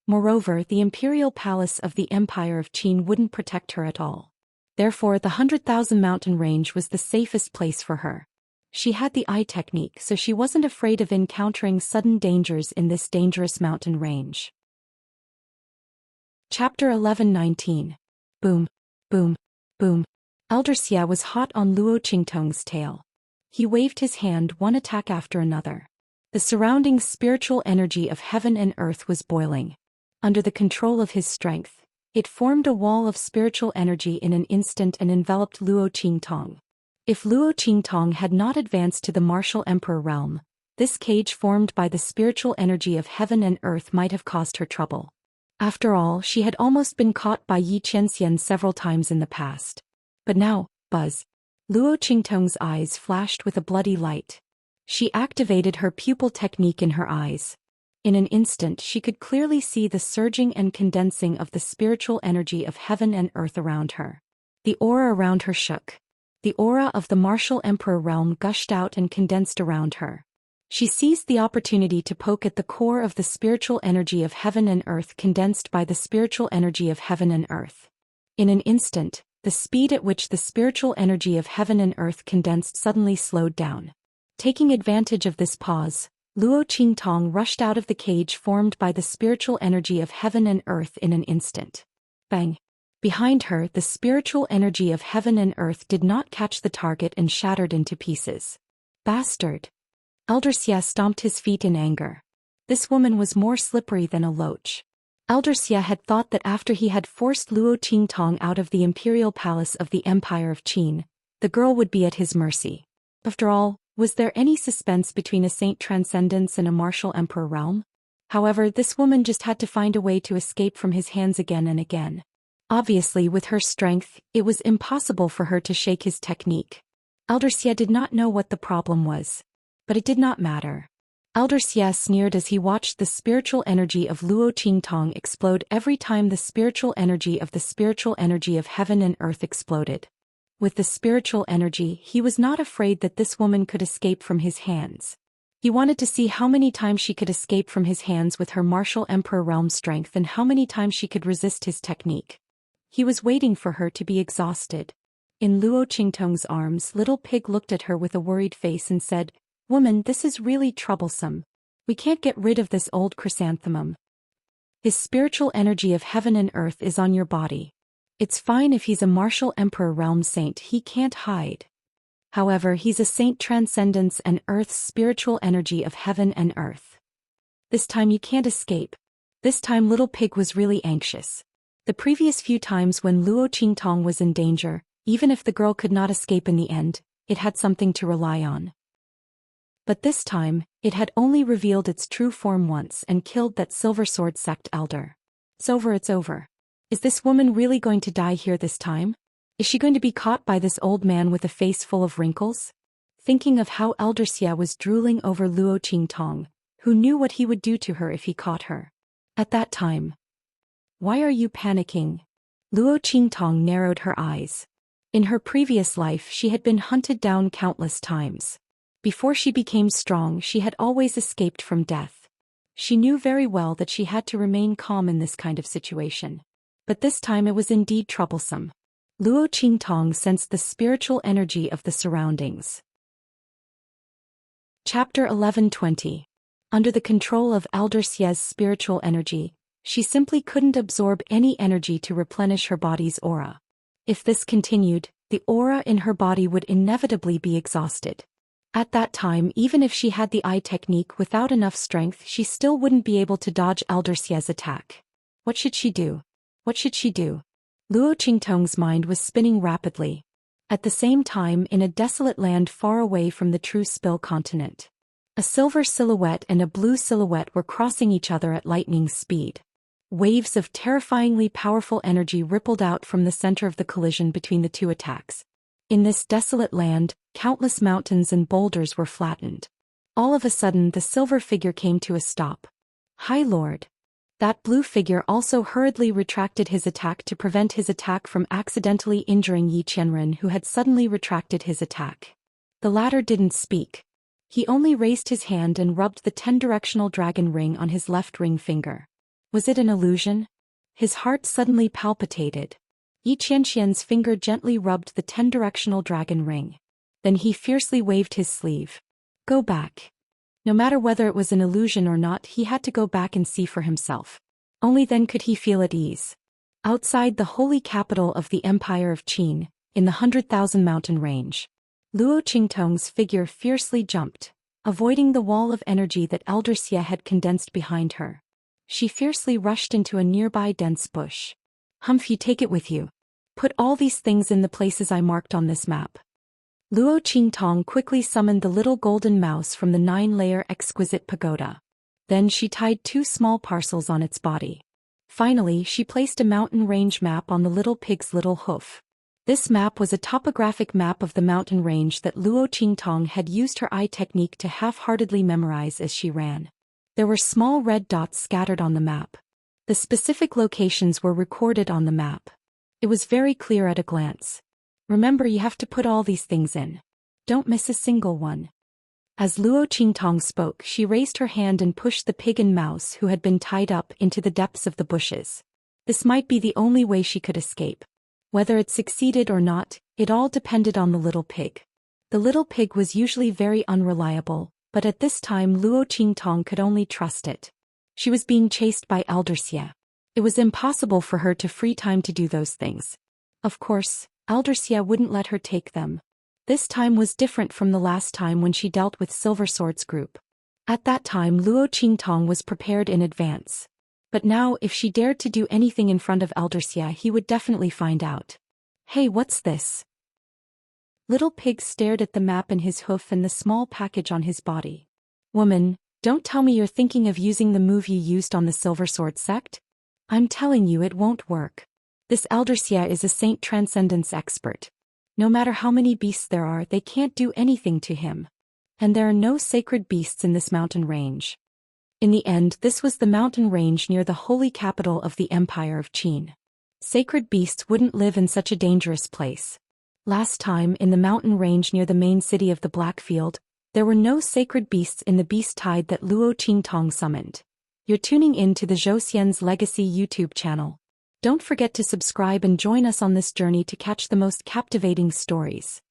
Moreover, the imperial palace of the Empire of Qin wouldn't protect her at all. Therefore, the 100,000 mountain range was the safest place for her. She had the eye technique, so she wasn't afraid of encountering sudden dangers in this dangerous mountain range. Chapter 11:19. Boom, boom, boom. Elder Xia was hot on Luo Qingtong's tail. He waved his hand, one attack after another. The surrounding spiritual energy of heaven and earth was boiling. Under the control of his strength, it formed a wall of spiritual energy in an instant and enveloped Luo Qingtong. If Luo Qingtong had not advanced to the martial emperor realm, this cage formed by the spiritual energy of heaven and earth might have caused her trouble. After all, she had almost been caught by Xianxia several times in the past. But now, buzz. Luo Qingtong's eyes flashed with a bloody light. She activated her pupil technique in her eyes. In an instant she could clearly see the surging and condensing of the spiritual energy of heaven and earth around her. The aura around her shook. The aura of the martial emperor realm gushed out and condensed around her. She seized the opportunity to poke at the core of the spiritual energy of heaven and earth condensed by the spiritual energy of heaven and earth. In an instant, the speed at which the spiritual energy of heaven and earth condensed suddenly slowed down. Taking advantage of this pause, Luo Qingtong rushed out of the cage formed by the spiritual energy of heaven and earth in an instant. Bang! Behind her, the spiritual energy of heaven and earth did not catch the target and shattered into pieces. Bastard! Elder Xia stomped his feet in anger. This woman was more slippery than a loach. Elder Xia had thought that after he had forced Luo Qingtong out of the imperial palace of the Empire of Qin, the girl would be at his mercy. After all, was there any suspense between a saint transcendence and a martial emperor realm? However, this woman just had to find a way to escape from his hands again and again. Obviously, with her strength, it was impossible for her to shake his technique. Elder Xia did not know what the problem was. But it did not matter. Elder Xia sneered as he watched the spiritual energy of Luo Qingtong explode every time the spiritual energy of heaven and earth exploded. With the spiritual energy, he was not afraid that this woman could escape from his hands. He wanted to see how many times she could escape from his hands with her martial emperor realm strength and how many times she could resist his technique. He was waiting for her to be exhausted. In Luo Qingtong's arms, Little Pig looked at her with a worried face and said, "Woman, this is really troublesome. We can't get rid of this old chrysanthemum. His spiritual energy of heaven and earth is on your body. It's fine if he's a martial emperor realm saint, he can't hide. However, he's a saint transcendence and earth's spiritual energy of heaven and earth. This time you can't escape." This time Little Pig was really anxious. The previous few times when Luo Qingtong was in danger, even if the girl could not escape in the end, it had something to rely on. But this time, it had only revealed its true form once and killed that silver sword sect elder. It's over. Is this woman really going to die here this time? Is she going to be caught by this old man with a face full of wrinkles? Thinking of how Elder Xia was drooling over Luo Qingtong, who knew what he would do to her if he caught her. At that time. Why are you panicking? Luo Qingtong narrowed her eyes. In her previous life she had been hunted down countless times. Before she became strong, she had always escaped from death. She knew very well that she had to remain calm in this kind of situation. But this time it was indeed troublesome. Luo Qingtong sensed the spiritual energy of the surroundings. Chapter 11:20. Under the control of Elder Xia's spiritual energy, she simply couldn't absorb any energy to replenish her body's aura. If this continued, the aura in her body would inevitably be exhausted. At that time, even if she had the eye technique without enough strength, she still wouldn't be able to dodge Elder Xia's attack. What should she do? Luo Qingtong's mind was spinning rapidly. At the same time, in a desolate land far away from the true Spill continent, a silver silhouette and a blue silhouette were crossing each other at lightning speed. Waves of terrifyingly powerful energy rippled out from the center of the collision between the two attacks. In this desolate land, countless mountains and boulders were flattened. All of a sudden the silver figure came to a stop. "High Lord." That blue figure also hurriedly retracted his attack to prevent his attack from accidentally injuring Yi Qianren, who had suddenly retracted his attack. The latter didn't speak. He only raised his hand and rubbed the 10-directional dragon ring on his left ring finger. Was it an illusion? His heart suddenly palpitated. Yi Qianxian's finger gently rubbed the 10-directional dragon ring. Then he fiercely waved his sleeve. "Go back." No matter whether it was an illusion or not, he had to go back and see for himself. Only then could he feel at ease. Outside the holy capital of the Empire of Qin, in the 100,000 mountain range, Luo Qingtong's figure fiercely jumped, avoiding the wall of energy that Elder Xia had condensed behind her. She fiercely rushed into a nearby dense bush. "Humph, you take it with you. Put all these things in the places I marked on this map." Luo Qingtong quickly summoned the little golden mouse from the 9-layer exquisite pagoda. Then she tied 2 small parcels on its body. Finally, she placed a mountain range map on the little pig's little hoof. This map was a topographic map of the mountain range that Luo Qingtong had used her eye technique to half-heartedly memorize as she ran. There were small red dots scattered on the map. The specific locations were recorded on the map. It was very clear at a glance. Remember, you have to put all these things in. Don't miss a single one. As Luo Qingtong spoke, she raised her hand and pushed the pig and mouse who had been tied up into the depths of the bushes. This might be the only way she could escape. Whether it succeeded or not, it all depended on the little pig. The little pig was usually very unreliable, but at this time Luo Qingtong could only trust it. She was being chased by Elder Xia. It was impossible for her to free time to do those things. Of course, Elder Xia wouldn't let her take them. This time was different from the last time when she dealt with Silver Sword's group. At that time Luo Qingtong was prepared in advance. But now if she dared to do anything in front of Elder Xia, he would definitely find out. "Hey, what's this?" Little Pig stared at the map in his hoof and the small package on his body. "Woman, don't tell me you're thinking of using the move you used on the Silver Sword sect? I'm telling you it won't work. This Elder Xia is a saint transcendence expert. No matter how many beasts there are, they can't do anything to him. And there are no sacred beasts in this mountain range." In the end, this was the mountain range near the holy capital of the Empire of Qin. Sacred beasts wouldn't live in such a dangerous place. Last time, in the mountain range near the main city of the Blackfield, there were no sacred beasts in the beast tide that Luo Qingtong summoned. You're tuning in to the Zhou Xian's Legacy YouTube channel. Don't forget to subscribe and join us on this journey to catch the most captivating stories.